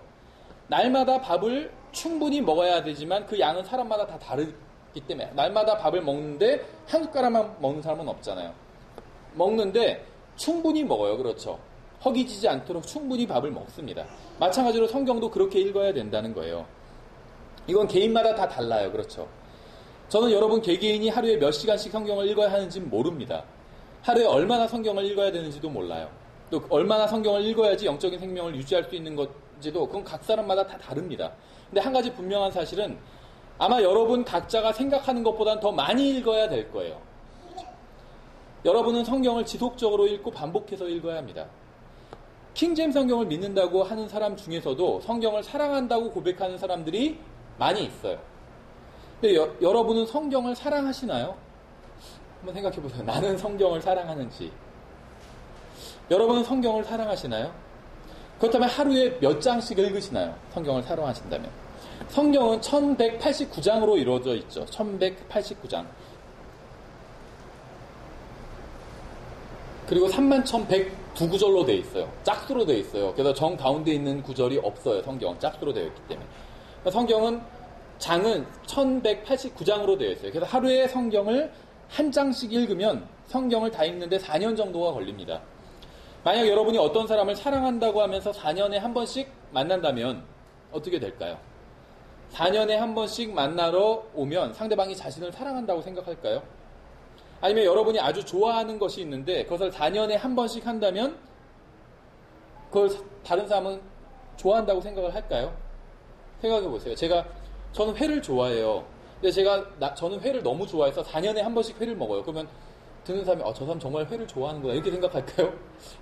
날마다 밥을 충분히 먹어야 되지만 그 양은 사람마다 다 다르기 때문에, 날마다 밥을 먹는데 한 숟가락만 먹는 사람은 없잖아요. 먹는데 충분히 먹어요. 그렇죠. 허기지지 않도록 충분히 밥을 먹습니다. 마찬가지로 성경도 그렇게 읽어야 된다는 거예요. 이건 개인마다 다 달라요. 그렇죠. 저는 여러분 개개인이 하루에 몇 시간씩 성경을 읽어야 하는지는 모릅니다. 하루에 얼마나 성경을 읽어야 되는지도 몰라요. 또 얼마나 성경을 읽어야지 영적인 생명을 유지할 수 있는 건지도, 그건 각 사람마다 다 다릅니다. 근데 한 가지 분명한 사실은 아마 여러분 각자가 생각하는 것보다는 더 많이 읽어야 될 거예요. 여러분은 성경을 지속적으로 읽고 반복해서 읽어야 합니다. 킹제임스 성경을 믿는다고 하는 사람 중에서도 성경을 사랑한다고 고백하는 사람들이 많이 있어요. 근데 여러분은 성경을 사랑하시나요? 한번 생각해 보세요. 나는 성경을 사랑하는지. 여러분은 성경을 사랑하시나요? 그렇다면 하루에 몇 장씩 읽으시나요? 성경을 사랑하신다면. 성경은 1189장으로 이루어져 있죠. 1189장. 그리고 31,102구절로 되어 있어요. 짝수로 되어 있어요. 그래서 정 가운데 있는 구절이 없어요. 성경은 짝수로 되어 있기 때문에. 성경은 장은 1189장으로 되어 있어요. 그래서 하루에 성경을 한 장씩 읽으면 성경을 다 읽는데 4년 정도가 걸립니다. 만약 여러분이 어떤 사람을 사랑한다고 하면서 4년에 한 번씩 만난다면 어떻게 될까요? 4년에 한 번씩 만나러 오면 상대방이 자신을 사랑한다고 생각할까요? 아니면 여러분이 아주 좋아하는 것이 있는데 그것을 4년에 한 번씩 한다면 그걸 다른 사람은 좋아한다고 생각을 할까요? 생각해 보세요. 저는 회를 좋아해요. 근데 저는 회를 너무 좋아해서 4년에 한 번씩 회를 먹어요. 그러면 듣는 사람이 저 사람 정말 회를 좋아하는구나, 이렇게 생각할까요?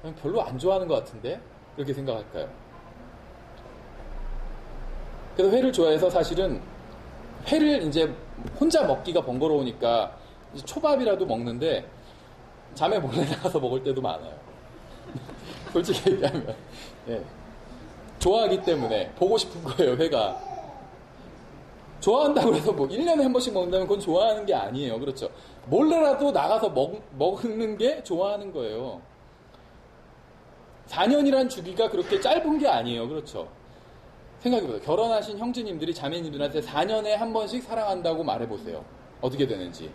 아니면 별로 안 좋아하는 것 같은데? 이렇게 생각할까요? 그래서 회를 좋아해서 사실은 회를 이제 혼자 먹기가 번거로우니까 이제 초밥이라도 먹는데 자매 몰래 나가서 먹을 때도 많아요. 솔직히 얘기하면. 네. 좋아하기 때문에 보고 싶은 거예요, 회가. 좋아한다고 해서 뭐 1년에 한 번씩 먹는다면 그건 좋아하는 게 아니에요. 그렇죠. 몰래라도 나가서 먹는 게 좋아하는 거예요. 4년이란 주기가 그렇게 짧은 게 아니에요. 그렇죠. 생각해보세요. 결혼하신 형제님들이 자매님들한테 4년에 한 번씩 사랑한다고 말해보세요. 어떻게 되는지.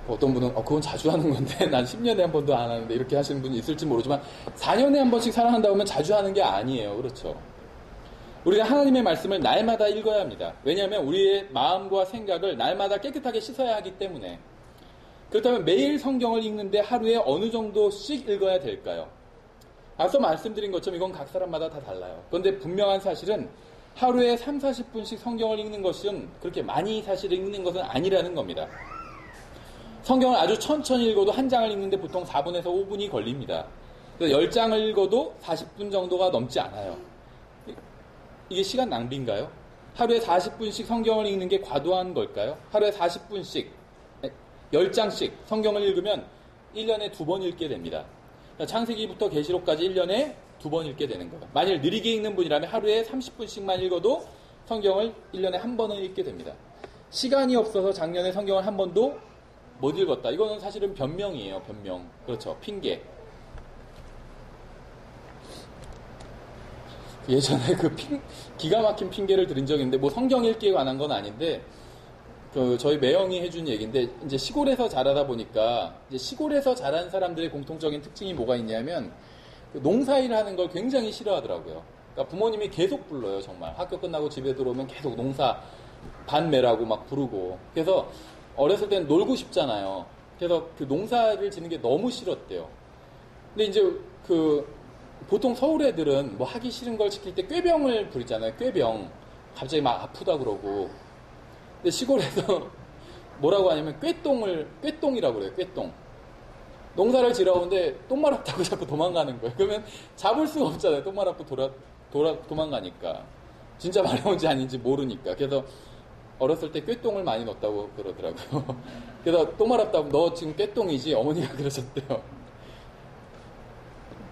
어떤 분은 그건 자주 하는 건데 난 10년에 한 번도 안 하는데, 이렇게 하시는 분이 있을지 모르지만 4년에 한 번씩 사랑한다고 하면 자주 하는 게 아니에요. 그렇죠. 우리가 하나님의 말씀을 날마다 읽어야 합니다. 왜냐하면 우리의 마음과 생각을 날마다 깨끗하게 씻어야 하기 때문에. 그렇다면 매일 성경을 읽는데 하루에 어느 정도씩 읽어야 될까요? 앞서 말씀드린 것처럼 이건 각 사람마다 다 달라요. 그런데 분명한 사실은 하루에 3, 40분씩 성경을 읽는 것은 그렇게 많이 사실 읽는 것은 아니라는 겁니다. 성경을 아주 천천히 읽어도 한 장을 읽는데 보통 4분에서 5분이 걸립니다. 그래서 10장을 읽어도 40분 정도가 넘지 않아요. 이게 시간 낭비인가요? 하루에 40분씩 성경을 읽는 게 과도한 걸까요? 하루에 40분씩, 10장씩 성경을 읽으면 1년에 2번 읽게 됩니다. 창세기부터 계시록까지 1년에 2번 읽게 되는 거예요. 만일 느리게 읽는 분이라면 하루에 30분씩만 읽어도 성경을 1년에 한 번은 읽게 됩니다. 시간이 없어서 작년에 성경을 한 번도 못 읽었다. 이거는 사실은 변명이에요. 변명. 그렇죠. 핑계. 예전에 기가 막힌 핑계를 드린 적이 있는데, 뭐 성경 읽기에 관한 건 아닌데, 저희 매형이 해준 얘기인데, 이제 시골에서 자라다 보니까, 이제 시골에서 자란 사람들의 공통적인 특징이 뭐가 있냐면, 그 농사일 하는 걸 굉장히 싫어하더라고요. 그러니까 부모님이 계속 불러요, 정말. 학교 끝나고 집에 들어오면 계속 농사 반매라고 막 부르고. 그래서 어렸을 땐 놀고 싶잖아요. 그래서 그 농사를 짓는 게 너무 싫었대요. 근데 이제 보통 서울 애들은 뭐 하기 싫은 걸 시킬 때 꾀병을 부리잖아요. 꾀병. 갑자기 막 아프다 그러고. 근데 시골에서 뭐라고 하냐면 꾀똥이라고 그래요. 꾀똥. 농사를 지러 오는데 똥 마렵다고 자꾸 도망가는 거예요. 그러면 잡을 수가 없잖아요. 똥 마렵고 도망가니까. 진짜 마려운지 아닌지 모르니까. 그래서 어렸을 때 꾀똥을 많이 넣었다고 그러더라고요. 그래서 똥 마렵다고 너 지금 꾀똥이지? 어머니가 그러셨대요.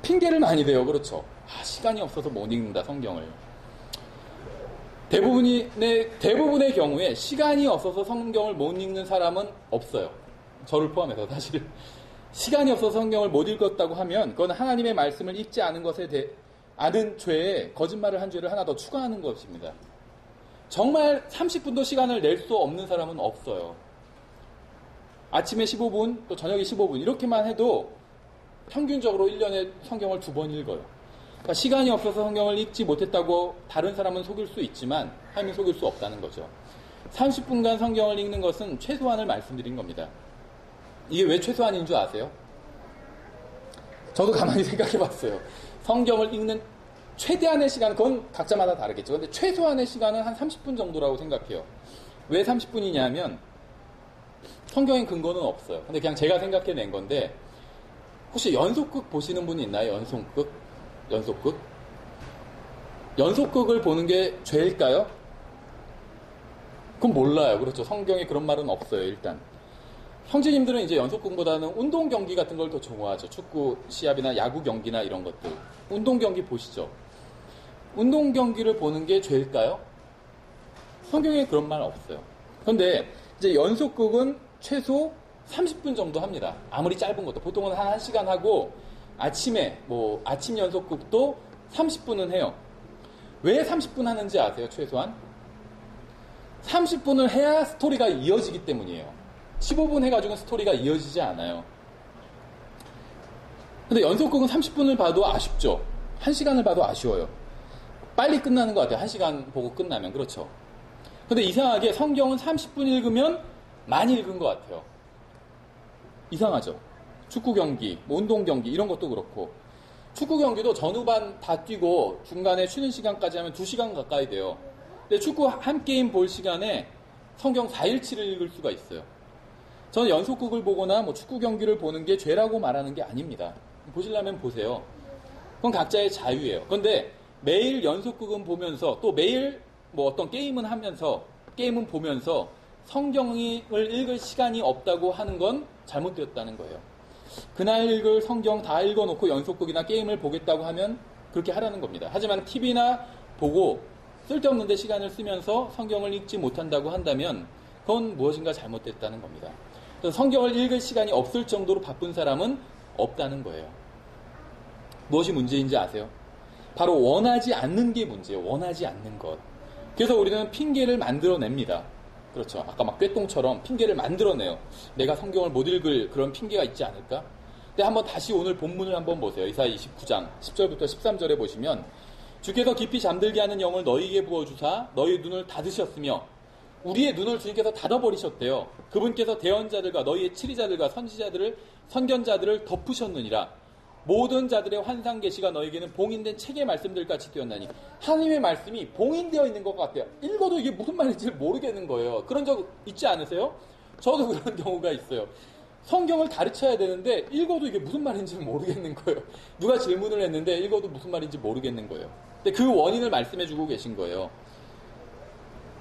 핑계를 많이 대요. 그렇죠. 시간이 없어서 못 읽는다, 성경을. 대부분의 경우에 시간이 없어서 성경을 못 읽는 사람은 없어요. 저를 포함해서 사실. 시간이 없어서 성경을 못 읽었다고 하면 그건 하나님의 말씀을 읽지 않은 것에 아는 죄에 거짓말을 한 죄를 하나 더 추가하는 것입니다. 정말 30분도 시간을 낼 수 없는 사람은 없어요. 아침에 15분, 또 저녁에 15분 이렇게만 해도 평균적으로 1년에 성경을 2번 읽어요. 그러니까 시간이 없어서 성경을 읽지 못했다고 다른 사람은 속일 수 있지만 하나님은 속일 수 없다는 거죠. 30분간 성경을 읽는 것은 최소한을 말씀드린 겁니다. 이게 왜 최소한인 줄 아세요? 저도 가만히 생각해 봤어요. 성경을 읽는 최대한의 시간, 그건 각자마다 다르겠죠. 근데 최소한의 시간은 한 30분 정도라고 생각해요. 왜 30분이냐면 성경에 근거는 없어요. 근데 그냥 제가 생각해낸 건데, 혹시 연속극 보시는 분이 있나요? 연속극을 보는 게 죄일까요? 그건 몰라요. 그렇죠. 성경에 그런 말은 없어요. 일단 형제님들은 이제 연속극보다는 운동 경기 같은 걸 더 좋아하죠. 축구 시합이나 야구 경기나 이런 것들. 운동 경기 보시죠. 운동 경기를 보는 게 죄일까요? 성경에 그런 말 없어요. 그런데 이제 연속극은 최소 30분 정도 합니다. 아무리 짧은 것도. 보통은 한 1시간 하고 아침에 아침 연속극도 30분은 해요. 왜 30분 하는지 아세요? 최소한 30분을 해야 스토리가 이어지기 때문이에요. 15분 해가지고 스토리가 이어지지 않아요. 근데 연속극은 30분을 봐도 아쉽죠. 1시간을 봐도 아쉬워요. 빨리 끝나는 것 같아요. 1시간 보고 끝나면. 그렇죠. 근데 이상하게 성경은 30분 읽으면 많이 읽은 것 같아요. 이상하죠. 축구 경기, 운동 경기 이런 것도 그렇고, 축구 경기도 전후반 다 뛰고 중간에 쉬는 시간까지 하면 2시간 가까이 돼요. 근데 축구 한 게임 볼 시간에 성경 4일치를 읽을 수가 있어요. 저는 연속극을 보거나 축구 경기를 보는 게 죄라고 말하는 게 아닙니다. 보시려면 보세요. 그건 각자의 자유예요. 그런데 매일 연속극은 보면서 또 매일 어떤 게임은 보면서 성경을 읽을 시간이 없다고 하는 건 잘못되었다는 거예요. 그날 읽을 성경 다 읽어놓고 연속극이나 게임을 보겠다고 하면 그렇게 하라는 겁니다. 하지만 TV나 보고 쓸데없는 데 시간을 쓰면서 성경을 읽지 못한다고 한다면 그건 무엇인가 잘못됐다는 겁니다. 그래서 성경을 읽을 시간이 없을 정도로 바쁜 사람은 없다는 거예요. 무엇이 문제인지 아세요? 바로 원하지 않는 게 문제예요. 원하지 않는 것. 그래서 우리는 핑계를 만들어냅니다. 그렇죠. 아까 꾀똥처럼 핑계를 만들어내요. 내가 성경을 못 읽을 그런 핑계가 있지 않을까? 근데 한번 다시 오늘 본문을 한번 보세요. 이사야 29장 10절부터 13절에 보시면, 주께서 깊이 잠들게 하는 영을 너희에게 부어주사 너희 눈을 닫으셨으며 우리의 눈을 주님께서 닫아버리셨대요. 그분께서 대언자들과 너희의 치리자들과 선견자들을 덮으셨느니라. 모든 자들의 환상 계시가 너에게는 봉인된 책의 말씀들같이 되었나니. 하나님의 말씀이 봉인되어 있는 것 같아요. 읽어도 이게 무슨 말인지 모르겠는 거예요. 그런 적 있지 않으세요? 저도 그런 경우가 있어요. 성경을 가르쳐야 되는데 읽어도 이게 무슨 말인지 모르겠는 거예요. 누가 질문을 했는데 읽어도 무슨 말인지 모르겠는 거예요. 근데 그 원인을 말씀해주고 계신 거예요.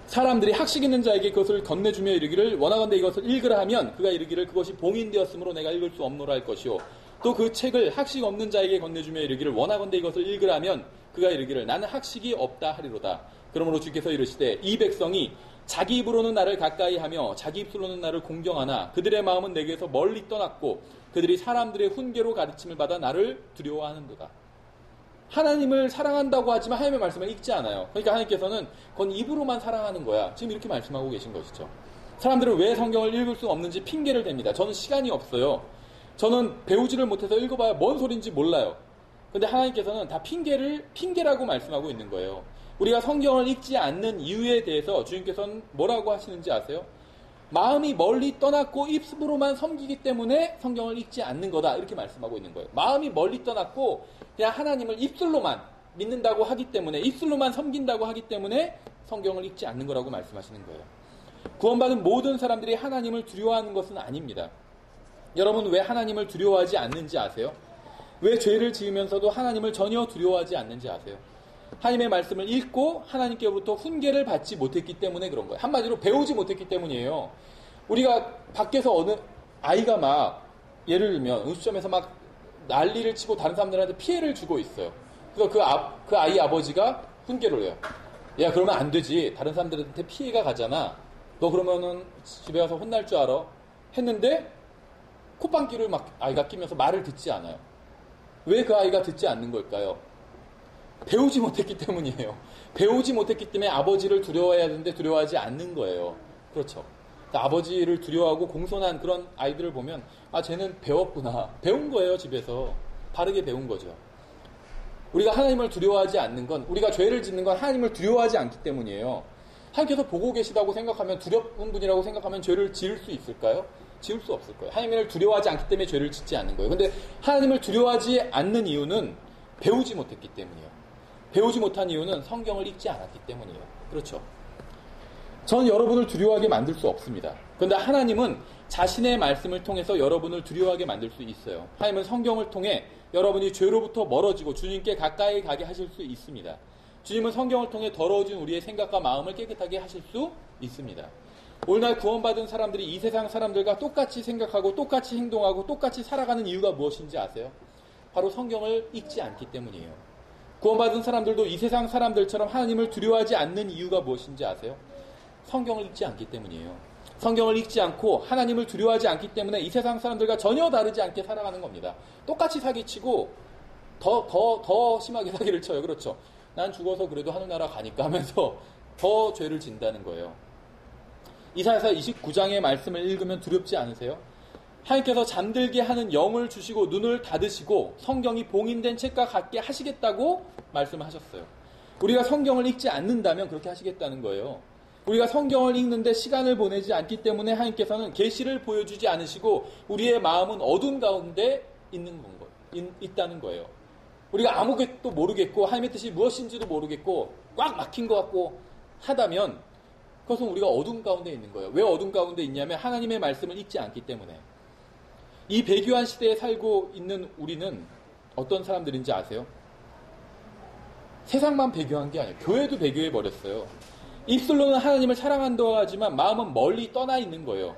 사람들이 학식 있는 자에게 그것을 건네주며 이르기를, 원하건대 이것을 읽으라 하면 그가 이르기를, 그것이 봉인되었으므로 내가 읽을 수 없노라 할 것이요. 또 그 책을 학식 없는 자에게 건네주며 이르기를, 원하건대 이것을 읽으라 하면 그가 이르기를, 나는 학식이 없다 하리로다. 그러므로 주께서 이르시되, 이 백성이 자기 입으로는 나를 가까이 하며 자기 입술로는 나를 공경하나 그들의 마음은 내게서 멀리 떠났고 그들이 사람들의 훈계로 가르침을 받아 나를 두려워하는도다. 하나님을 사랑한다고 하지만 하나님의 말씀을 읽지 않아요. 그러니까 하나님께서는 그건 입으로만 사랑하는 거야. 지금 이렇게 말씀하고 계신 것이죠. 사람들은 왜 성경을 읽을 수 없는지 핑계를 댑니다. 저는 시간이 없어요. 저는 배우지를 못해서 읽어봐야 뭔 소린지 몰라요. 근데 하나님께서는 다 핑계라고 말씀하고 있는 거예요. 우리가 성경을 읽지 않는 이유에 대해서 주님께서는 뭐라고 하시는지 아세요? 마음이 멀리 떠났고 입술로만 섬기기 때문에 성경을 읽지 않는 거다. 이렇게 말씀하고 있는 거예요. 마음이 멀리 떠났고 그냥 하나님을 입술로만 믿는다고 하기 때문에, 입술로만 섬긴다고 하기 때문에 성경을 읽지 않는 거라고 말씀하시는 거예요. 구원받은 모든 사람들이 하나님을 두려워하는 것은 아닙니다. 여러분 왜 하나님을 두려워하지 않는지 아세요? 왜 죄를 지으면서도 하나님을 전혀 두려워하지 않는지 아세요? 하나님의 말씀을 읽고 하나님께로부터 훈계를 받지 못했기 때문에 그런 거예요. 한마디로 배우지 못했기 때문이에요. 우리가 밖에서 어느 아이가 막 예를 들면 음식점에서 막 난리를 치고 다른 사람들한테 피해를 주고 있어요. 그래서 그 아이 아버지가 훈계를 해요. 야, 그러면 안 되지. 다른 사람들한테 피해가 가잖아. 너 그러면은 집에 가서 혼날 줄 알아. 했는데 콧방귀를 막 아이가 끼면서 말을 듣지 않아요. 왜 그 아이가 듣지 않는 걸까요? 배우지 못했기 때문이에요. 배우지 못했기 때문에 아버지를 두려워해야 되는데 두려워하지 않는 거예요. 그렇죠. 아버지를 두려워하고 공손한 그런 아이들을 보면 아, 쟤는 배웠구나. 배운 거예요, 집에서. 바르게 배운 거죠. 우리가 하나님을 두려워하지 않는 건, 우리가 죄를 짓는 건 하나님을 두려워하지 않기 때문이에요. 하나님께서 보고 계시다고 생각하면, 두려운 분이라고 생각하면 죄를 지을 수 있을까요? 지을 수 없을 거예요. 하나님을 두려워하지 않기 때문에 죄를 짓지 않는 거예요. 근데 하나님을 두려워하지 않는 이유는 배우지 못했기 때문이에요. 배우지 못한 이유는 성경을 읽지 않았기 때문이에요. 그렇죠. 전 여러분을 두려워하게 만들 수 없습니다. 그런데 하나님은 자신의 말씀을 통해서 여러분을 두려워하게 만들 수 있어요. 하나님은 성경을 통해 여러분이 죄로부터 멀어지고 주님께 가까이 가게 하실 수 있습니다. 주님은 성경을 통해 더러워진 우리의 생각과 마음을 깨끗하게 하실 수 있습니다. 오늘날 구원받은 사람들이 이 세상 사람들과 똑같이 생각하고 똑같이 행동하고 똑같이 살아가는 이유가 무엇인지 아세요? 바로 성경을 읽지 않기 때문이에요. 구원받은 사람들도 이 세상 사람들처럼 하나님을 두려워하지 않는 이유가 무엇인지 아세요? 성경을 읽지 않기 때문이에요. 성경을 읽지 않고 하나님을 두려워하지 않기 때문에 이 세상 사람들과 전혀 다르지 않게 살아가는 겁니다. 똑같이 사기치고 더 심하게 사기를 쳐요. 그렇죠. 난 죽어서 그래도 하늘나라 가니까 하면서 더 죄를 진다는 거예요. 이사야서 29장의 말씀을 읽으면 두렵지 않으세요? 하나님께서 잠들게 하는 영을 주시고 눈을 닫으시고 성경이 봉인된 책과 같게 하시겠다고 말씀을 하셨어요. 우리가 성경을 읽지 않는다면 그렇게 하시겠다는 거예요. 우리가 성경을 읽는데 시간을 보내지 않기 때문에 하나님께서는 계시를 보여주지 않으시고 우리의 마음은 어두운 가운데 있다는 거예요. 우리가 아무것도 모르겠고 하나님의 뜻이 무엇인지도 모르겠고 꽉 막힌 것 같고 하다면 그것은 우리가 어두운 가운데 있는 거예요. 왜 어두운 가운데 있냐면 하나님의 말씀을 읽지 않기 때문에. 이 배교한 시대에 살고 있는 우리는 어떤 사람들인지 아세요? 세상만 배교한 게 아니에요. 교회도 배교해버렸어요. 입술로는 하나님을 사랑한다고 하지만 마음은 멀리 떠나 있는 거예요.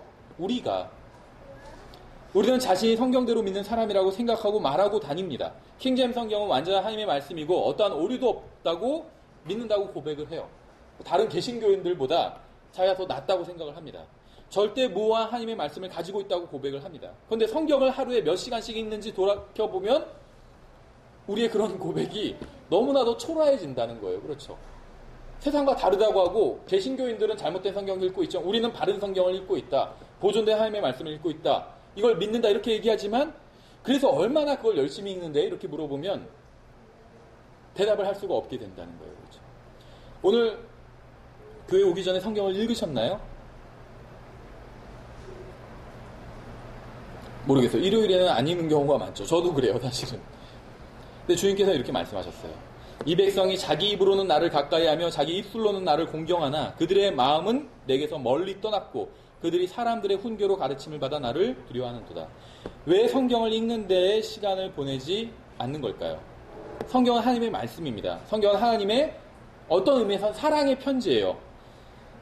우리는 자신이 성경대로 믿는 사람이라고 생각하고 말하고 다닙니다. 킹제임 성경은 완전한 하나님의 말씀이고 어떠한 오류도 없다고 믿는다고 고백을 해요. 다른 개신교인들보다 자기가 더 낫다고 생각을 합니다. 절대 무오한 하나님의 말씀을 가지고 있다고 고백을 합니다. 그런데 성경을 하루에 몇 시간씩 읽는지 돌아켜보면 우리의 그런 고백이 너무나도 초라해진다는 거예요. 그렇죠. 세상과 다르다고 하고 개신교인들은 잘못된 성경을 읽고 있죠. 우리는 바른 성경을 읽고 있다. 보존된 하나님의 말씀을 읽고 있다. 이걸 믿는다 이렇게 얘기하지만 그래서 얼마나 그걸 열심히 읽는데 이렇게 물어보면 대답을 할 수가 없게 된다는 거예요. 그렇죠. 오늘 교회 오기 전에 성경을 읽으셨나요? 모르겠어요. 일요일에는 안 읽는 경우가 많죠. 저도 그래요, 사실은. 근데 주님께서 이렇게 말씀하셨어요. 이 백성이 자기 입으로는 나를 가까이하며 자기 입술로는 나를 공경하나 그들의 마음은 내게서 멀리 떠났고 그들이 사람들의 훈계로 가르침을 받아 나를 두려워하는도다. 왜 성경을 읽는 데에 시간을 보내지 않는 걸까요? 성경은 하나님의 말씀입니다. 성경은 하나님의 어떤 의미에서 사랑의 편지예요.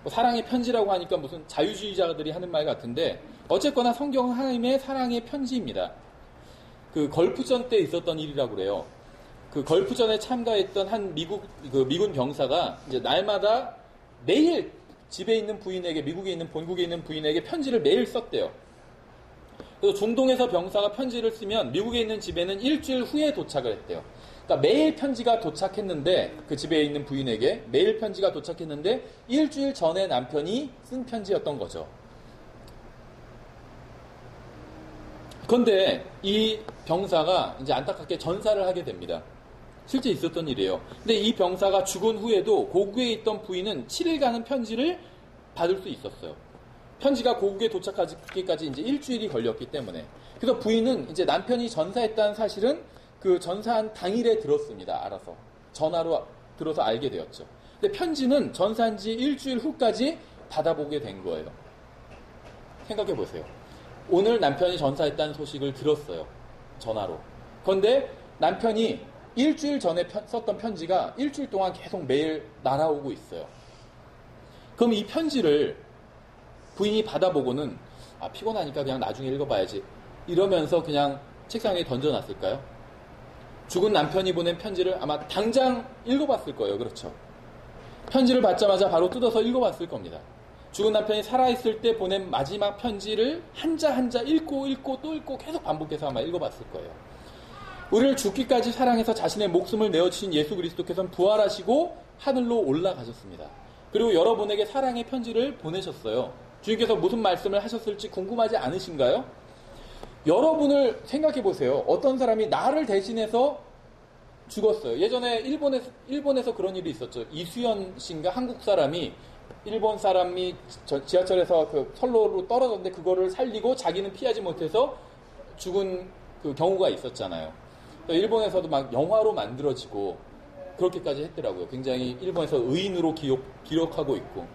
사랑의 편지라고 하니까 무슨 자유주의자들이 하는 말 같은데 어쨌거나 성경은 하나님의 사랑의 편지입니다. 그 걸프전 때 있었던 일이라고 그래요. 그 걸프전에 참가했던 한 미군 병사가 이제 날마다 매일 집에 있는 부인에게, 미국에 있는 본국에 있는 부인에게 편지를 매일 썼대요. 그래서 중동에서 병사가 편지를 쓰면 미국에 있는 집에는 일주일 후에 도착을 했대요. 그러니까 매일 편지가 도착했는데 그 집에 있는 부인에게 매일 편지가 도착했는데 일주일 전에 남편이 쓴 편지였던 거죠. 그런데 이 병사가 이제 안타깝게 전사를 하게 됩니다. 실제 있었던 일이에요. 근데 이 병사가 죽은 후에도 고국에 있던 부인은 7일간은 편지를 받을 수 있었어요. 편지가 고국에 도착하기까지 이제 일주일이 걸렸기 때문에. 그래서 부인은 이제 남편이 전사했다는 사실은 그 전사한 당일에 들었습니다. 알아서. 전화로 들어서 알게 되었죠. 근데 편지는 전사한 지 일주일 후까지 받아보게 된 거예요. 생각해 보세요. 오늘 남편이 전사했다는 소식을 들었어요. 전화로. 그런데 남편이 일주일 전에 썼던 편지가 일주일 동안 계속 매일 날아오고 있어요. 그럼 이 편지를 부인이 받아보고는 피곤하니까 그냥 나중에 읽어봐야지 이러면서 그냥 책상 위에 던져놨을까요? 죽은 남편이 보낸 편지를 아마 당장 읽어봤을 거예요. 그렇죠? 편지를 받자마자 바로 뜯어서 읽어봤을 겁니다. 죽은 남편이 살아있을 때 보낸 마지막 편지를 한자 한자 읽고 또 읽고 계속 반복해서 아마 읽어봤을 거예요. 우리를 죽기까지 사랑해서 자신의 목숨을 내어주신 예수 그리스도께서는 부활하시고 하늘로 올라가셨습니다. 그리고 여러분에게 사랑의 편지를 보내셨어요. 주님께서 무슨 말씀을 하셨을지 궁금하지 않으신가요? 여러분을 생각해 보세요. 어떤 사람이 나를 대신해서 죽었어요. 예전에 일본에서 그런 일이 있었죠. 이수연 씨인가 한국 사람이 일본 사람이 지하철에서 그 선로로 떨어졌는데 그거를 살리고 자기는 피하지 못해서 죽은 그 경우가 있었잖아요. 일본에서도 막 영화로 만들어지고 그렇게까지 했더라고요. 굉장히 일본에서 의인으로 기록하고 있고.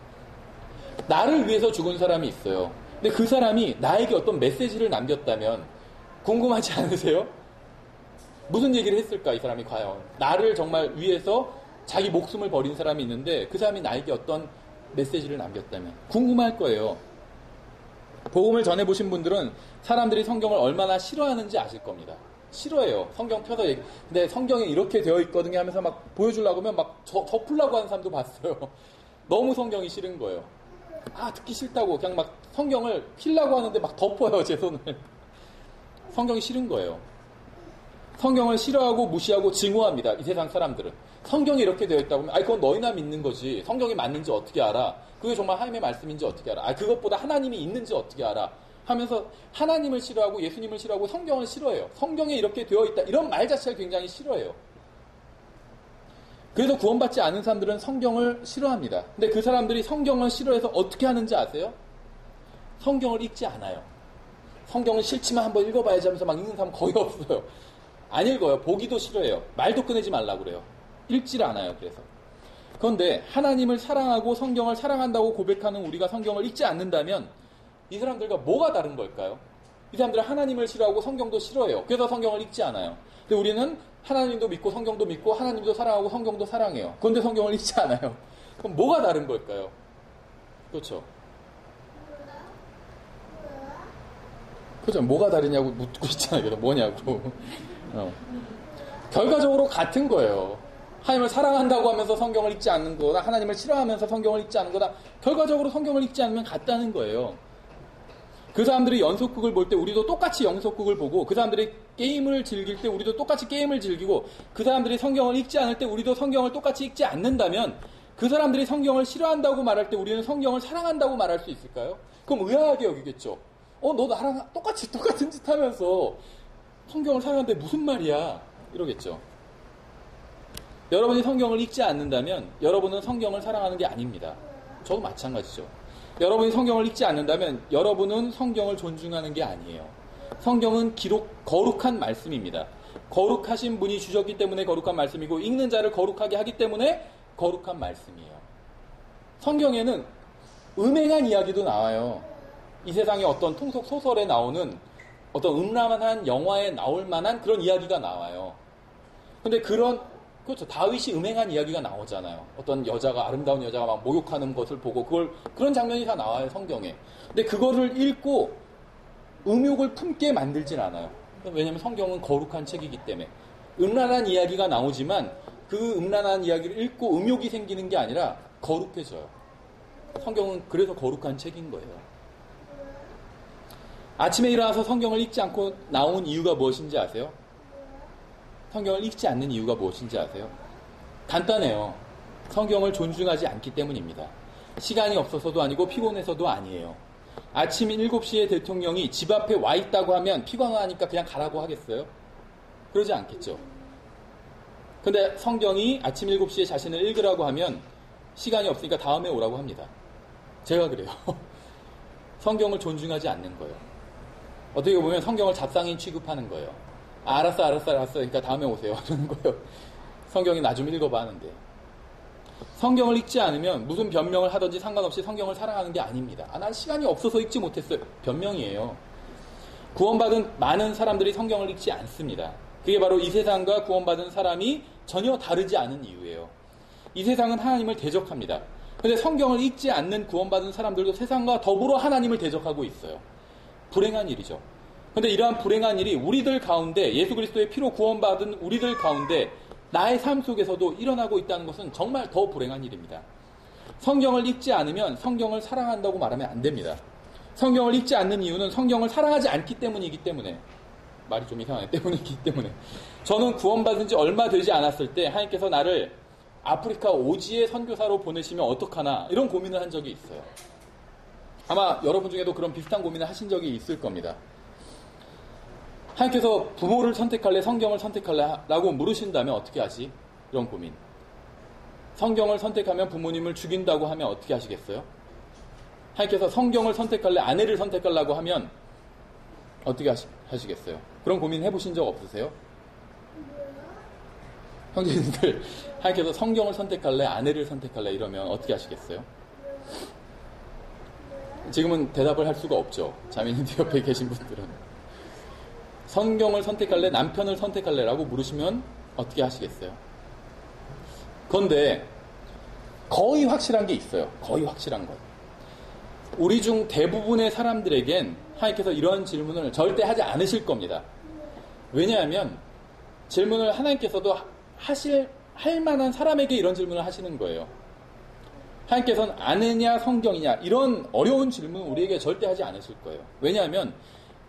나를 위해서 죽은 사람이 있어요. 근데 그 사람이 나에게 어떤 메시지를 남겼다면 궁금하지 않으세요? 무슨 얘기를 했을까, 이 사람이 과연. 나를 정말 위해서 자기 목숨을 버린 사람이 있는데 그 사람이 나에게 어떤 메시지를 남겼다면 궁금할 거예요. 복음을 전해보신 분들은 사람들이 성경을 얼마나 싫어하는지 아실 겁니다. 싫어해요. 성경 펴서 근데 성경에 이렇게 되어 있거든요 하면서 막 보여주려고 하면 막 덮으려고 하는 사람도 봤어요. 너무 성경이 싫은 거예요. 듣기 싫다고 그냥 막 성경을 피려고 하는데 막 덮어요, 제 손을. 성경이 싫은 거예요. 성경을 싫어하고 무시하고 증오합니다, 이 세상 사람들은. 성경이 이렇게 되어 있다고 하면 그건 너희나 믿는 거지. 성경이 맞는지 어떻게 알아? 그게 정말 하나님의 말씀인지 어떻게 알아? 그것보다 하나님이 있는지 어떻게 알아? 하면서 하나님을 싫어하고 예수님을 싫어하고 성경을 싫어해요. 성경에 이렇게 되어 있다, 이런 말 자체를 굉장히 싫어해요. 그래서 구원받지 않은 사람들은 성경을 싫어합니다. 근데 그 사람들이 성경을 싫어해서 어떻게 하는지 아세요? 성경을 읽지 않아요. 성경은 싫지만 한번 읽어봐야지 하면서 막 읽는 사람 거의 없어요. 안 읽어요. 보기도 싫어해요. 말도 꺼내지 말라고 그래요. 읽지를 않아요. 그래서. 그런데 하나님을 사랑하고 성경을 사랑한다고 고백하는 우리가 성경을 읽지 않는다면 이 사람들과 뭐가 다른 걸까요? 이 사람들은 하나님을 싫어하고 성경도 싫어해요. 그래서 성경을 읽지 않아요. 근데 우리는 하나님도 믿고 성경도 믿고 하나님도 사랑하고 성경도 사랑해요. 그런데 성경을 읽지 않아요. 그럼 뭐가 다른 걸까요? 그렇죠. 그죠? 뭐가 다르냐고 묻고 있잖아요. 그래서 뭐냐고. 결과적으로 같은 거예요. 하나님을 사랑한다고 하면서 성경을 읽지 않는 거다, 하나님을 싫어하면서 성경을 읽지 않는 거다, 결과적으로 성경을 읽지 않으면 같다는 거예요. 그 사람들이 연속극을 볼 때 우리도 똑같이 연속극을 보고, 그 사람들이 게임을 즐길 때 우리도 똑같이 게임을 즐기고, 그 사람들이 성경을 읽지 않을 때 우리도 성경을 똑같이 읽지 않는다면 그 사람들이 성경을 싫어한다고 말할 때 우리는 성경을 사랑한다고 말할 수 있을까요? 그럼 의아하게 여기겠죠. 너 나랑 똑같은 짓 하면서 성경을 사랑하는데 무슨 말이야? 이러겠죠. 여러분이 성경을 읽지 않는다면 여러분은 성경을 사랑하는 게 아닙니다. 저도 마찬가지죠. 여러분이 성경을 읽지 않는다면 여러분은 성경을 존중하는 게 아니에요. 성경은 거룩한 말씀입니다. 거룩하신 분이 주셨기 때문에 거룩한 말씀이고, 읽는 자를 거룩하게 하기 때문에 거룩한 말씀이에요. 성경에는 음행한 이야기도 나와요. 이 세상의 어떤 통속 소설에 나오는 어떤 음란한 영화에 나올 만한 그런 이야기가 나와요. 근데 그렇죠. 다윗이 음행한 이야기가 나오잖아요. 어떤 아름다운 여자가 막 목욕하는 것을 보고 그런 장면이 다 나와요, 성경에. 근데 그거를 읽고 음욕을 품게 만들진 않아요. 왜냐하면 성경은 거룩한 책이기 때문에. 음란한 이야기가 나오지만 그 음란한 이야기를 읽고 음욕이 생기는 게 아니라 거룩해져요. 성경은 그래서 거룩한 책인 거예요. 아침에 일어나서 성경을 읽지 않고 나온 이유가 무엇인지 아세요? 성경을 읽지 않는 이유가 무엇인지 아세요? 간단해요. 성경을 존중하지 않기 때문입니다. 시간이 없어서도 아니고 피곤해서도 아니에요. 아침 7시에 대통령이 집 앞에 와 있다고 하면 피곤하니까 그냥 가라고 하겠어요? 그러지 않겠죠. 근데 성경이 아침 7시에 자신을 읽으라고 하면 시간이 없으니까 다음에 오라고 합니다. 제가 그래요. 성경을 존중하지 않는 거예요. 어떻게 보면 성경을 잡상인 취급하는 거예요. 알았어. 그러니까 다음에 오세요. 그러는 거예요. 성경이 나 좀 읽어봐 하는데. 성경을 읽지 않으면 무슨 변명을 하든지 상관없이 성경을 사랑하는 게 아닙니다. 난 시간이 없어서 읽지 못했어요. 변명이에요. 구원받은 많은 사람들이 성경을 읽지 않습니다. 그게 바로 이 세상과 구원받은 사람이 전혀 다르지 않은 이유예요. 이 세상은 하나님을 대적합니다. 그런데 성경을 읽지 않는 구원받은 사람들도 세상과 더불어 하나님을 대적하고 있어요. 불행한 일이죠. 그런데 이러한 불행한 일이 우리들 가운데, 예수 그리스도의 피로 구원받은 우리들 가운데 나의 삶 속에서도 일어나고 있다는 것은 정말 더 불행한 일입니다. 성경을 읽지 않으면 성경을 사랑한다고 말하면 안 됩니다. 성경을 읽지 않는 이유는 성경을 사랑하지 않기 때문이기 때문에, 말이 좀 이상하네, 때문이기 때문에. 저는 구원받은 지 얼마 되지 않았을 때 하나님께서 나를 아프리카 오지의 선교사로 보내시면 어떡하나 이런 고민을 한 적이 있어요. 아마 여러분 중에도 그런 비슷한 고민을 하신 적이 있을 겁니다. 하나님께서 부모를 선택할래, 성경을 선택할래 라고 물으신다면 어떻게 하지? 이런 고민. 성경을 선택하면 부모님을 죽인다고 하면 어떻게 하시겠어요? 하나님께서 성경을 선택할래, 아내를 선택하려고 하면 어떻게 하시겠어요? 그런 고민 해보신 적 없으세요? 형제님들, 하나님께서 성경을 선택할래, 아내를 선택할래 이러면 어떻게 하시겠어요? 지금은 대답을 할 수가 없죠. 자매님들 옆에 계신 분들은. 성경을 선택할래, 남편을 선택할래 라고 물으시면 어떻게 하시겠어요? 그런데 거의 확실한 게 있어요. 거의 확실한 것. 우리 중 대부분의 사람들에겐 하나님께서 이런 질문을 절대 하지 않으실 겁니다. 왜냐하면 질문을 하나님께서도 할 만한 사람에게 이런 질문을 하시는 거예요. 하나님께서는 아내냐 성경이냐 이런 어려운 질문 우리에게 절대 하지 않으실 거예요. 왜냐하면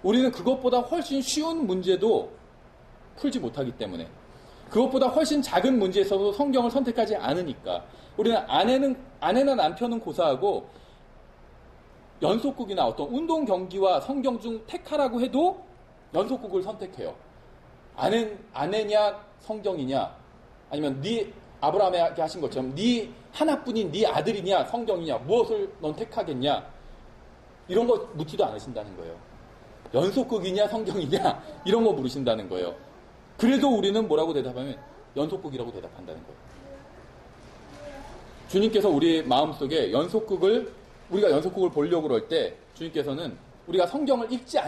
우리는 그것보다 훨씬 쉬운 문제도 풀지 못하기 때문에, 그것보다 훨씬 작은 문제에서도 성경을 선택하지 않으니까. 우리는 아내나 남편은 고사하고 연속극이나 어떤 운동 경기와 성경 중 택하라고 해도 연속극을 선택해요. 아내냐 성경이냐, 아니면 네 아브라함에게 하신 것처럼 네 하나뿐인 네 아들이냐 성경이냐, 무엇을 넌 택하겠냐, 이런 거 묻지도 않으신다는 거예요. 연속극이냐 성경이냐 이런 거 물으신다는 거예요. 그래도 우리는 뭐라고 대답하면 연속극이라고 대답한다는 거예요. 주님께서 우리의 마음속에 우리가 연속극을 보려고 그럴 때 주님께서는 우리가 성경을 읽지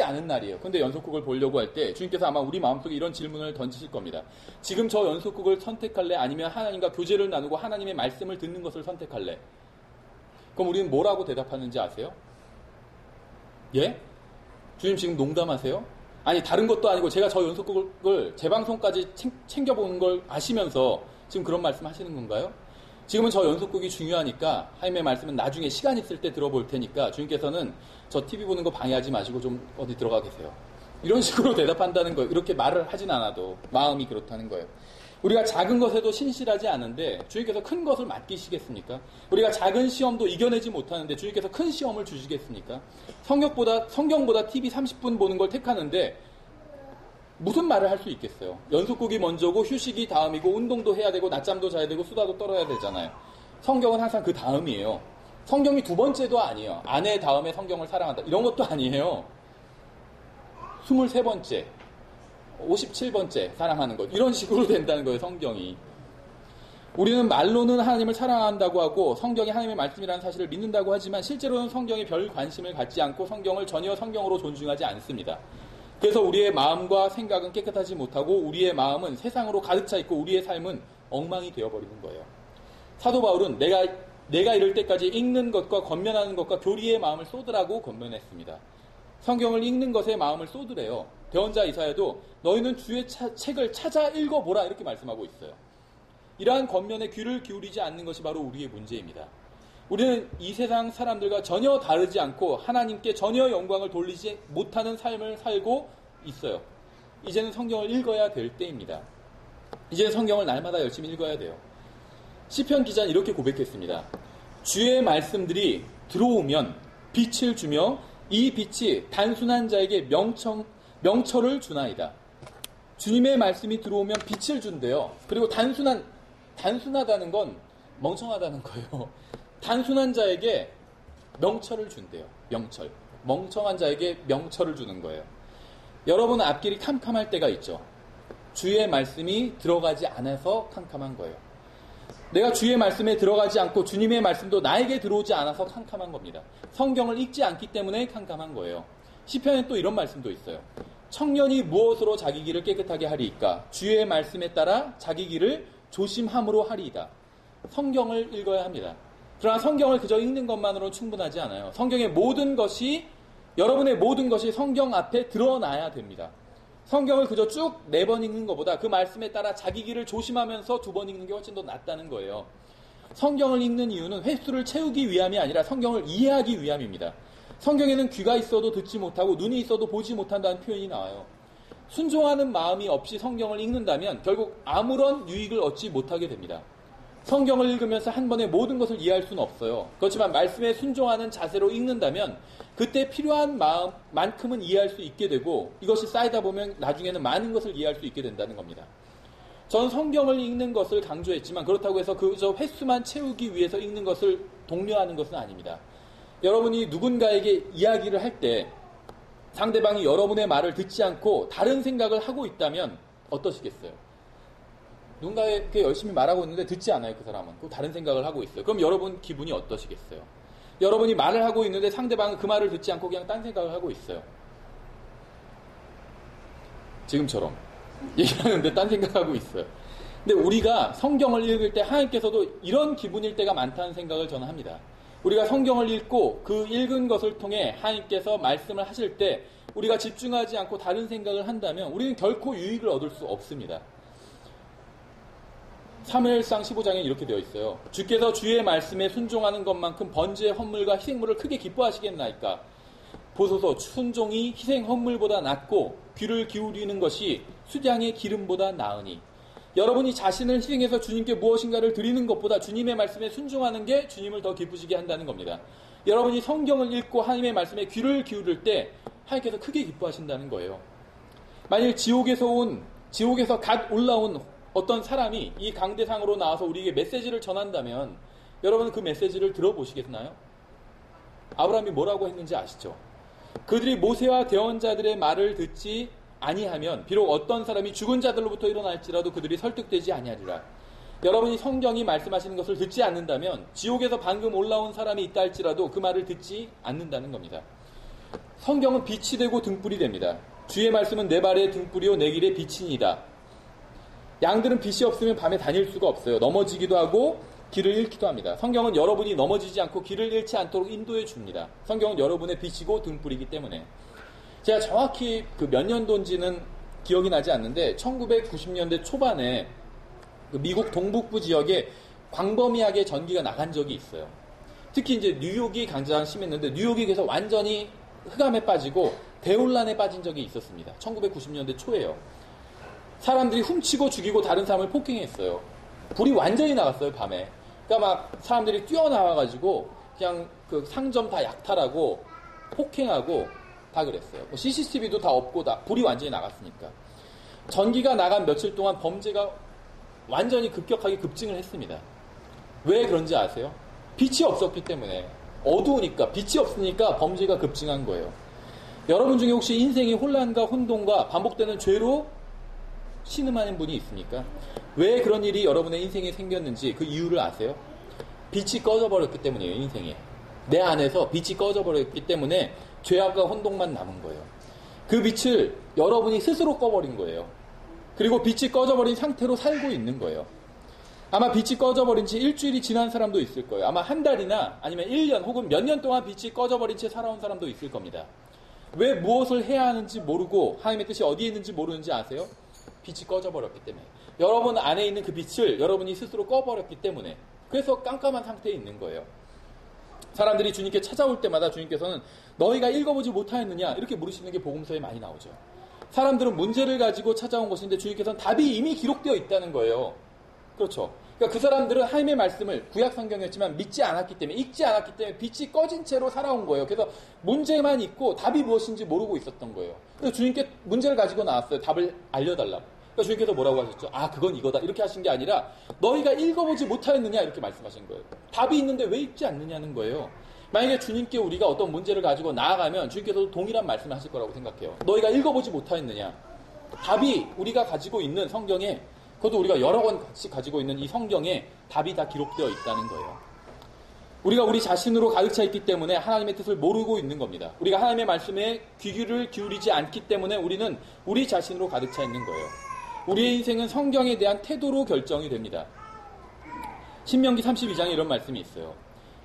않은 날이에요. 근데 연속극을 보려고 할 때 주님께서 아마 우리 마음속에 이런 질문을 던지실 겁니다. 지금 저 연속극을 선택할래? 아니면 하나님과 교제를 나누고 하나님의 말씀을 듣는 것을 선택할래? 그럼 우리는 뭐라고 대답하는지 아세요? 예? 주님 지금 농담하세요? 아니 다른 것도 아니고 제가 저 연속극을 재방송까지 챙겨보는 걸 아시면서 지금 그런 말씀 하시는 건가요? 지금은 저 연속극이 중요하니까 하나님의 말씀은 나중에 시간 있을 때 들어볼 테니까 주님께서는 저 TV 보는 거 방해하지 마시고 좀 어디 들어가 계세요. 이런 식으로 대답한다는 거예요. 이렇게 말을 하진 않아도 마음이 그렇다는 거예요. 우리가 작은 것에도 신실하지 않은데 주님께서 큰 것을 맡기시겠습니까? 우리가 작은 시험도 이겨내지 못하는데 주님께서 큰 시험을 주시겠습니까? 성경보다 TV 30분 보는 걸 택하는데 무슨 말을 할 수 있겠어요? 연속극이 먼저고 휴식이 다음이고 운동도 해야 되고 낮잠도 자야 되고 수다도 떨어야 되잖아요. 성경은 항상 그 다음이에요. 성경이 두 번째도 아니에요. 아내 다음에 성경을 사랑한다 이런 것도 아니에요. 23번째 57번째 사랑하는 것, 이런 식으로 된다는 거예요. 성경이. 우리는 말로는 하나님을 사랑한다고 하고 성경이 하나님의 말씀이라는 사실을 믿는다고 하지만 실제로는 성경에 별 관심을 갖지 않고 성경을 전혀 성경으로 존중하지 않습니다. 그래서 우리의 마음과 생각은 깨끗하지 못하고 우리의 마음은 세상으로 가득 차 있고 우리의 삶은 엉망이 되어버리는 거예요. 사도 바울은 내가 이럴 때까지 읽는 것과 권면하는 것과 교리의 마음을 쏟으라고 권면했습니다. 성경을 읽는 것에 마음을 쏟으래요. 대언자 이사야도 너희는 주의 책을 찾아 읽어보라 이렇게 말씀하고 있어요. 이러한 권면에 귀를 기울이지 않는 것이 바로 우리의 문제입니다. 우리는 이 세상 사람들과 전혀 다르지 않고 하나님께 전혀 영광을 돌리지 못하는 삶을 살고 있어요. 이제는 성경을 읽어야 될 때입니다. 이제는 성경을 날마다 열심히 읽어야 돼요. 시편 기자는 이렇게 고백했습니다. 주의 말씀들이 들어오면 빛을 주며 이 빛이 단순한 자에게 명철을 주나이다. 주님의 말씀이 들어오면 빛을 준대요. 그리고 단순하다는 건 멍청하다는 거예요. 단순한 자에게 명철을 준대요. 명철. 멍청한 자에게 명철을 주는 거예요. 여러분 앞길이 캄캄할 때가 있죠. 주의 말씀이 들어가지 않아서 캄캄한 거예요. 내가 주의 말씀에 들어가지 않고 주님의 말씀도 나에게 들어오지 않아서 캄캄한 겁니다. 성경을 읽지 않기 때문에 캄캄한 거예요. 시편에 또 이런 말씀도 있어요. 청년이 무엇으로 자기 길을 깨끗하게 하리이까? 주의 말씀에 따라 자기 길을 조심함으로 하리이다. 성경을 읽어야 합니다. 그러나 성경을 그저 읽는 것만으로는 충분하지 않아요. 여러분의 모든 것이 성경 앞에 드러나야 됩니다. 성경을 그저 쭉 4번 읽는 것보다 그 말씀에 따라 자기 길을 조심하면서 2번 읽는 게 훨씬 더 낫다는 거예요. 성경을 읽는 이유는 횟수를 채우기 위함이 아니라 성경을 이해하기 위함입니다. 성경에는 귀가 있어도 듣지 못하고 눈이 있어도 보지 못한다는 표현이 나와요. 순종하는 마음이 없이 성경을 읽는다면 결국 아무런 유익을 얻지 못하게 됩니다. 성경을 읽으면서 한 번에 모든 것을 이해할 수는 없어요. 그렇지만 말씀에 순종하는 자세로 읽는다면 그때 필요한 마음만큼은 이해할 수 있게 되고 이것이 쌓이다 보면 나중에는 많은 것을 이해할 수 있게 된다는 겁니다. 전 성경을 읽는 것을 강조했지만 그렇다고 해서 그저 횟수만 채우기 위해서 읽는 것을 독려하는 것은 아닙니다. 여러분이 누군가에게 이야기를 할 때 상대방이 여러분의 말을 듣지 않고 다른 생각을 하고 있다면 어떠시겠어요? 누군가에게 열심히 말하고 있는데 듣지 않아요, 그 사람은. 그 다른 생각을 하고 있어요. 그럼 여러분 기분이 어떠시겠어요? 여러분이 말을 하고 있는데 상대방은 그 말을 듣지 않고 그냥 딴 생각을 하고 있어요. 지금처럼. 얘기하는데 딴 생각하고 있어요. 근데 우리가 성경을 읽을 때 하나님께서도 이런 기분일 때가 많다는 생각을 저는 합니다. 우리가 성경을 읽고 그 읽은 것을 통해 하나님께서 말씀을 하실 때 우리가 집중하지 않고 다른 생각을 한다면 우리는 결코 유익을 얻을 수 없습니다. 사무엘상 15장에 이렇게 되어 있어요. 주께서 주의 말씀에 순종하는 것만큼 번제의 헌물과 희생물을 크게 기뻐하시겠나이까? 보소서 순종이 희생 헌물보다 낫고 귀를 기울이는 것이 수량의 기름보다 나으니. 여러분이 자신을 희생해서 주님께 무엇인가를 드리는 것보다 주님의 말씀에 순종하는 게 주님을 더 기쁘시게 한다는 겁니다. 여러분이 성경을 읽고 하나님의 말씀에 귀를 기울일 때 하나님께서 크게 기뻐하신다는 거예요. 만일 지옥에서 갓 올라온 어떤 사람이 이 강대상으로 나와서 우리에게 메시지를 전한다면 여러분은 그 메시지를 들어보시겠나요? 아브라함이 뭐라고 했는지 아시죠? 그들이 모세와 대언자들의 말을 듣지 아니하면 비록 어떤 사람이 죽은 자들로부터 일어날지라도 그들이 설득되지 아니하리라. 여러분이 성경이 말씀하시는 것을 듣지 않는다면 지옥에서 방금 올라온 사람이 있다 할지라도 그 말을 듣지 않는다는 겁니다. 성경은 빛이 되고 등불이 됩니다. 주의 말씀은 내 발의 등불이요 내 길의 빛이니이다. 양들은 빛이 없으면 밤에 다닐 수가 없어요. 넘어지기도 하고 길을 잃기도 합니다. 성경은 여러분이 넘어지지 않고 길을 잃지 않도록 인도해 줍니다. 성경은 여러분의 빛이고 등불이기 때문에. 제가 정확히 그 몇 년도인지는 기억이 나지 않는데 1990년대 초반에 그 미국 동북부 지역에 광범위하게 전기가 나간 적이 있어요. 특히 이제 뉴욕이 가장 심했는데 뉴욕이 그래서 완전히 흑암에 빠지고 대혼란에 빠진 적이 있었습니다. 1990년대 초에요. 사람들이 훔치고 죽이고 다른 사람을 폭행했어요. 불이 완전히 나갔어요, 밤에. 그러니까 막 사람들이 뛰어나와가지고 그냥 그 상점 다 약탈하고 폭행하고 다 그랬어요. CCTV도 다 없고 다 불이 완전히 나갔으니까. 전기가 나간 며칠 동안 범죄가 완전히 급격하게 급증을 했습니다. 왜 그런지 아세요? 빛이 없었기 때문에. 어두우니까, 빛이 없으니까 범죄가 급증한 거예요. 여러분 중에 혹시 인생이 혼란과 혼돈과 반복되는 죄로 신음하는 분이 있습니까? 왜 그런 일이 여러분의 인생에 생겼는지 그 이유를 아세요? 빛이 꺼져버렸기 때문이에요, 인생에. 내 안에서 빛이 꺼져버렸기 때문에 죄악과 혼돈만 남은 거예요. 그 빛을 여러분이 스스로 꺼버린 거예요. 그리고 빛이 꺼져버린 상태로 살고 있는 거예요. 아마 빛이 꺼져버린 지 일주일이 지난 사람도 있을 거예요. 아마 한 달이나 아니면 1년 혹은 몇 년 동안 빛이 꺼져버린 채 살아온 사람도 있을 겁니다. 왜 무엇을 해야 하는지 모르고 하나님의 뜻이 어디에 있는지 모르는지 아세요? 빛이 꺼져버렸기 때문에. 여러분 안에 있는 그 빛을 여러분이 스스로 꺼버렸기 때문에. 그래서 깜깜한 상태에 있는 거예요. 사람들이 주님께 찾아올 때마다 주님께서는 너희가 읽어보지 못하였느냐 이렇게 물으시는 게 복음서에 많이 나오죠. 사람들은 문제를 가지고 찾아온 것인데 주님께서는 답이 이미 기록되어 있다는 거예요. 그렇죠. 그러니까 그 사람들은 하나님의 말씀을 구약 성경이었지만 믿지 않았기 때문에, 읽지 않았기 때문에 빛이 꺼진 채로 살아온 거예요. 그래서 문제만 있고 답이 무엇인지 모르고 있었던 거예요. 그래서 주님께 문제를 가지고 나왔어요. 답을 알려달라고. 그러니까 주님께서 뭐라고 하셨죠? 아, 그건 이거다. 이렇게 하신 게 아니라 너희가 읽어보지 못하였느냐 이렇게 말씀하신 거예요. 답이 있는데 왜 읽지 않느냐는 거예요. 만약에 주님께 우리가 어떤 문제를 가지고 나아가면 주님께서도 동일한 말씀을 하실 거라고 생각해요. 너희가 읽어보지 못하였느냐. 답이 우리가 가지고 있는 성경에, 그것도 우리가 여러 권 같이 가지고 있는 이 성경에 답이 다 기록되어 있다는 거예요. 우리가 우리 자신으로 가득 차 있기 때문에 하나님의 뜻을 모르고 있는 겁니다. 우리가 하나님의 말씀에 귀를 기울이지 않기 때문에 우리는 우리 자신으로 가득 차 있는 거예요. 우리의 인생은 성경에 대한 태도로 결정이 됩니다. 신명기 32장에 이런 말씀이 있어요.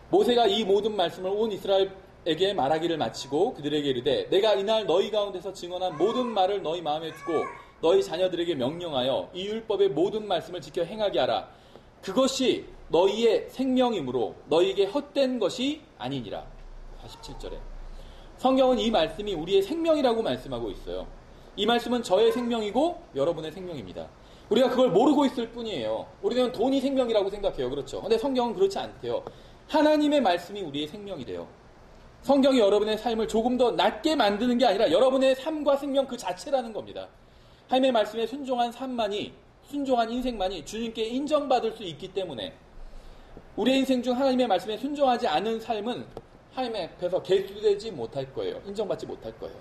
모세가 이 모든 말씀을 온 이스라엘에게 말하기를 마치고 그들에게 이르되 내가 이날 너희 가운데서 증언한 모든 말을 너희 마음에 두고 너희 자녀들에게 명령하여 이 율법의 모든 말씀을 지켜 행하게 하라. 그것이 너희의 생명이므로 너희에게 헛된 것이 아니니라. 47절에. 성경은 이 말씀이 우리의 생명이라고 말씀하고 있어요. 이 말씀은 저의 생명이고 여러분의 생명입니다. 우리가 그걸 모르고 있을 뿐이에요. 우리는 돈이 생명이라고 생각해요. 그렇죠? 근데 성경은 그렇지 않대요. 하나님의 말씀이 우리의 생명이래요. 성경이 여러분의 삶을 조금 더 낫게 만드는 게 아니라 여러분의 삶과 생명 그 자체라는 겁니다. 하나님의 말씀에 순종한 삶만이, 순종한 인생만이 주님께 인정받을 수 있기 때문에 우리의 인생 중 하나님의 말씀에 순종하지 않은 삶은 하나님 앞에서 계수되지 못할 거예요. 인정받지 못할 거예요.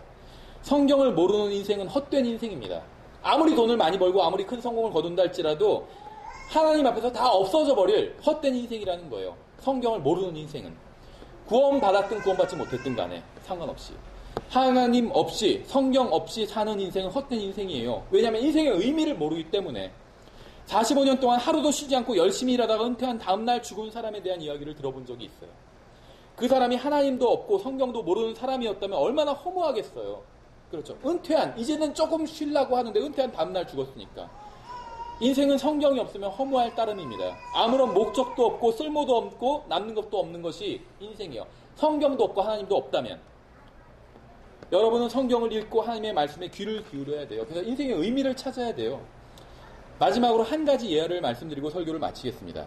성경을 모르는 인생은 헛된 인생입니다. 아무리 돈을 많이 벌고 아무리 큰 성공을 거둔다 할지라도 하나님 앞에서 다 없어져 버릴 헛된 인생이라는 거예요. 성경을 모르는 인생은. 구원받았든 구원받지 못했든 간에 상관없이. 하나님 없이, 성경 없이 사는 인생은 헛된 인생이에요. 왜냐하면 인생의 의미를 모르기 때문에. 45년 동안 하루도 쉬지 않고 열심히 일하다가 은퇴한 다음날 죽은 사람에 대한 이야기를 들어본 적이 있어요. 그 사람이 하나님도 없고 성경도 모르는 사람이었다면 얼마나 허무하겠어요. 그렇죠. 은퇴한, 이제는 조금 쉬려고 하는데 은퇴한 다음날 죽었으니까. 인생은 성경이 없으면 허무할 따름입니다. 아무런 목적도 없고 쓸모도 없고 남는 것도 없는 것이 인생이에요. 성경도 없고 하나님도 없다면 여러분은 성경을 읽고 하나님의 말씀에 귀를 기울여야 돼요. 그래서 인생의 의미를 찾아야 돼요. 마지막으로 한 가지 예화를 말씀드리고 설교를 마치겠습니다.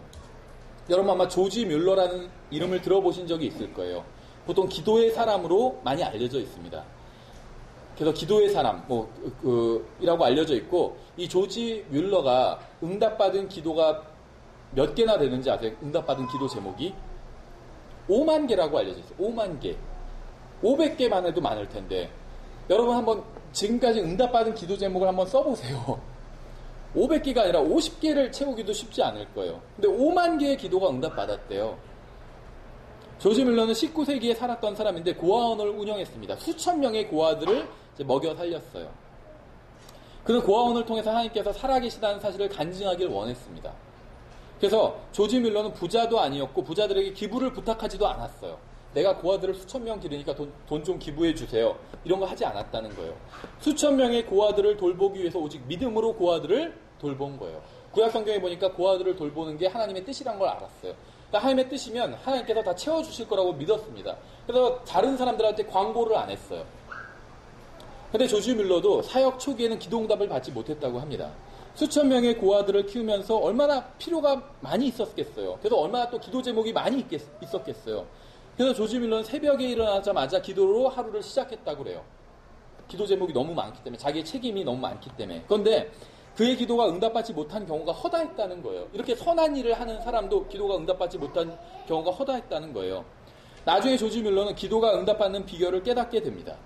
여러분 아마 조지 뮬러라는 이름을 들어보신 적이 있을 거예요. 보통 기도의 사람으로 많이 알려져 있습니다. 그래서 기도의 사람, 이라고 알려져 있고, 이 조지 뮬러가 응답받은 기도가 몇 개나 되는지 아세요? 응답받은 기도 제목이? 5만 개라고 알려져 있어요. 5만 개. 500개만 해도 많을 텐데, 여러분 한번 지금까지 응답받은 기도 제목을 한번 써보세요. 500개가 아니라 50개를 채우기도 쉽지 않을 거예요. 근데 5만 개의 기도가 응답받았대요. 조지 뮬러는 19세기에 살았던 사람인데 고아원을 운영했습니다. 수천 명의 고아들을 먹여 살렸어요. 그는 고아원을 통해서 하나님께서 살아계시다는 사실을 간증하길 원했습니다. 그래서 조지 뮬러는 부자도 아니었고 부자들에게 기부를 부탁하지도 않았어요. 내가 고아들을 수천 명 기르니까 돈 좀 기부해 주세요. 이런 거 하지 않았다는 거예요. 수천 명의 고아들을 돌보기 위해서 오직 믿음으로 고아들을 돌본 거예요. 구약 성경에 보니까 고아들을 돌보는 게 하나님의 뜻이란 걸 알았어요. 그러니까 하나님의 뜻이면 하나님께서 다 채워주실 거라고 믿었습니다. 그래서 다른 사람들한테 광고를 안 했어요. 근데 조지 뮬러도 사역 초기에는 기도응답을 받지 못했다고 합니다. 수천 명의 고아들을 키우면서 얼마나 필요가 많이 있었겠어요. 그래서 얼마나 또 기도 제목이 많이 있었겠어요. 그래서 조지 뮬러는 새벽에 일어나자마자 기도로 하루를 시작했다고 그래요. 기도 제목이 너무 많기 때문에, 자기의 책임이 너무 많기 때문에. 그런데 그의 기도가 응답받지 못한 경우가 허다했다는 거예요. 이렇게 선한 일을 하는 사람도 기도가 응답받지 못한 경우가 허다했다는 거예요. 나중에 조지 뮬러는 기도가 응답받는 비결을 깨닫게 됩니다.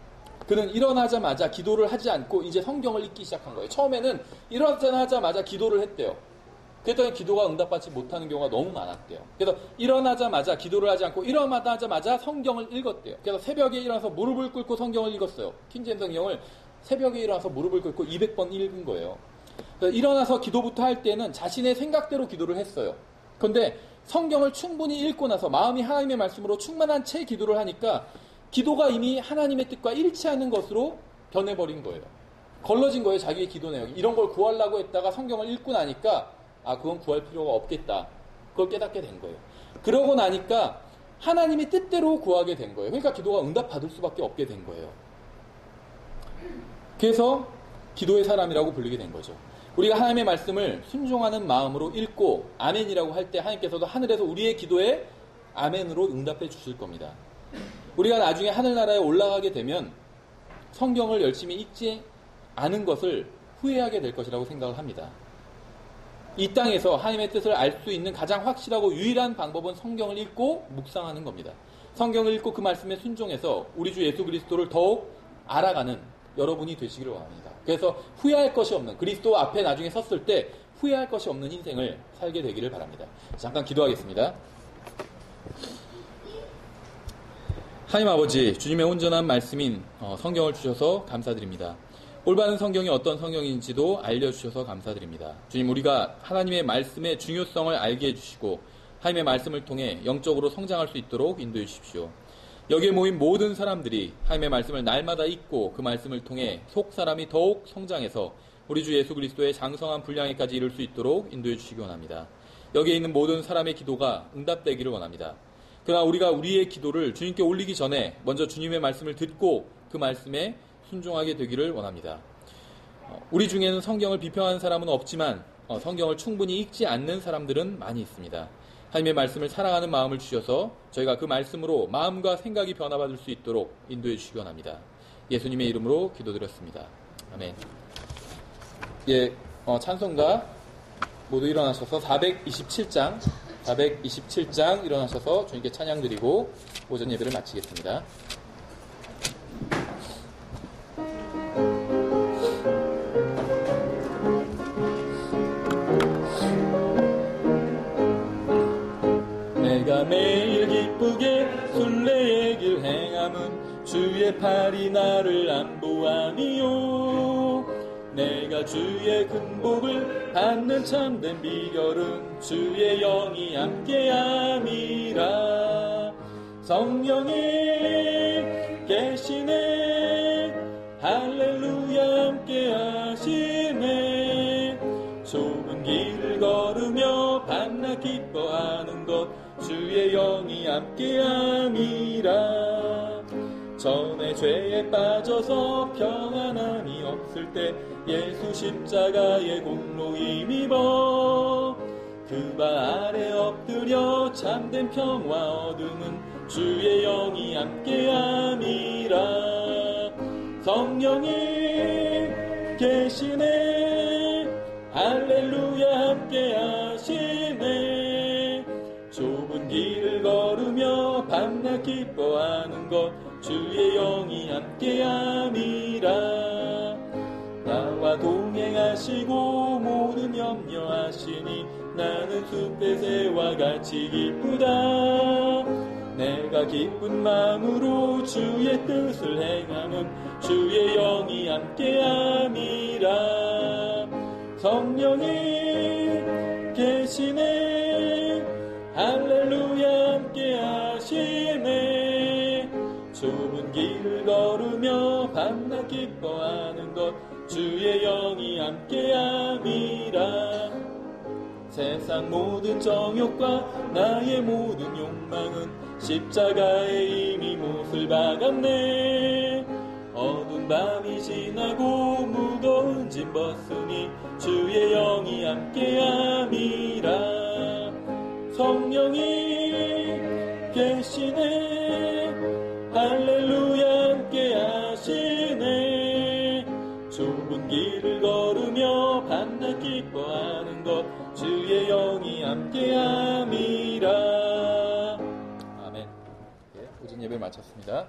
그는 일어나자마자 기도를 하지 않고 이제 성경을 읽기 시작한 거예요. 처음에는 일어나자마자 기도를 했대요. 그랬더니 기도가 응답받지 못하는 경우가 너무 많았대요. 그래서 일어나자마자 기도를 하지 않고 일어나자마자 성경을 읽었대요. 그래서 새벽에 일어나서 무릎을 꿇고 성경을 읽었어요. 킹제임스 성경을 새벽에 일어나서 무릎을 꿇고 200번 읽은 거예요. 그래서 일어나서 기도부터 할 때는 자신의 생각대로 기도를 했어요. 그런데 성경을 충분히 읽고 나서 마음이 하나님의 말씀으로 충만한 채 기도를 하니까 기도가 이미 하나님의 뜻과 일치하는 것으로 변해버린 거예요. 걸러진 거예요. 자기의 기도 내용이. 이런 걸 구하려고 했다가 성경을 읽고 나니까 그건 구할 필요가 없겠다. 그걸 깨닫게 된 거예요. 그러고 나니까 하나님의 뜻대로 구하게 된 거예요. 그러니까 기도가 응답받을 수밖에 없게 된 거예요. 그래서 기도의 사람이라고 불리게 된 거죠. 우리가 하나님의 말씀을 순종하는 마음으로 읽고 아멘이라고 할 때 하나님께서도 하늘에서 우리의 기도에 아멘으로 응답해 주실 겁니다. 우리가 나중에 하늘나라에 올라가게 되면 성경을 열심히 읽지 않은 것을 후회하게 될 것이라고 생각을 합니다. 이 땅에서 하나님의 뜻을 알 수 있는 가장 확실하고 유일한 방법은 성경을 읽고 묵상하는 겁니다. 성경을 읽고 그 말씀에 순종해서 우리 주 예수 그리스도를 더욱 알아가는 여러분이 되시기를 원합니다. 그래서 후회할 것이 없는, 그리스도 앞에 나중에 섰을 때 후회할 것이 없는 인생을 살게 되기를 바랍니다. 잠깐 기도하겠습니다. 하나님 아버지, 주님의 온전한 말씀인 성경을 주셔서 감사드립니다. 올바른 성경이 어떤 성경인지도 알려주셔서 감사드립니다. 주님, 우리가 하나님의 말씀의 중요성을 알게 해주시고 하나님의 말씀을 통해 영적으로 성장할 수 있도록 인도해 주십시오. 여기에 모인 모든 사람들이 하나님의 말씀을 날마다 읽고 그 말씀을 통해 속 사람이 더욱 성장해서 우리 주 예수 그리스도의 장성한 분량에까지 이룰 수 있도록 인도해 주시기 원합니다. 여기에 있는 모든 사람의 기도가 응답되기를 원합니다. 그러나 우리가 우리의 기도를 주님께 올리기 전에 먼저 주님의 말씀을 듣고 그 말씀에 순종하게 되기를 원합니다. 우리 중에는 성경을 비평하는 사람은 없지만 성경을 충분히 읽지 않는 사람들은 많이 있습니다. 하나님의 말씀을 사랑하는 마음을 주셔서 저희가 그 말씀으로 마음과 생각이 변화받을 수 있도록 인도해 주시기 원합니다. 예수님의 이름으로 기도드렸습니다. 아멘. 예, 찬송가 모두 일어나셔서 427장 일어나셔서 주님께 찬양 드리고 오전 예배를 마치겠습니다. 내가 매일 기쁘게 순례의 길 행함은 주의 팔이 나를 안보하니요. 내가 주의 근복을 받는 참된 비결은 주의 영이 함께함이라. 성령이 계시네, 할렐루야 함께하시네. 좁은 길을 걸으며 밤낮 기뻐하는 것 주의 영이 함께함이라. 전에 죄에 빠져서 평안함이 없을 때 예수 십자가의 공로 힘입어 그 발 아래 엎드려 참된 평화 얻음은 주의 영이 함께함이라. 성령이 계시네, 할렐루야 함께하시네. 좁은 길을 걸으며 밤낮 기뻐하는 것 주의 영이 함께함이라. 나와 동행하시고 모든 염려하시니 나는 숲의 새와 같이 기쁘다. 내가 기쁜 마음으로 주의 뜻을 행하는 주의 영이 함께함이라. 성령이 계시네, 할렐루야 함께하시네. 좁은 길을 걸으며 밤낮 기뻐하는 것 주의 영이 함께함이라. 세상 모든 정욕과 나의 모든 욕망은 십자가에 이미 못을 박았네. 어두운 밤이 지나고 무거운 짐 벗으니 주의 영이 함께함이라. 성령이 계시네, 할렐루야 함께하시네. 좁은 길을 걸으며 밤낮 기뻐하는 것 주의 영이 함께함이라. 아멘. 네, 오전 예배 마쳤습니다.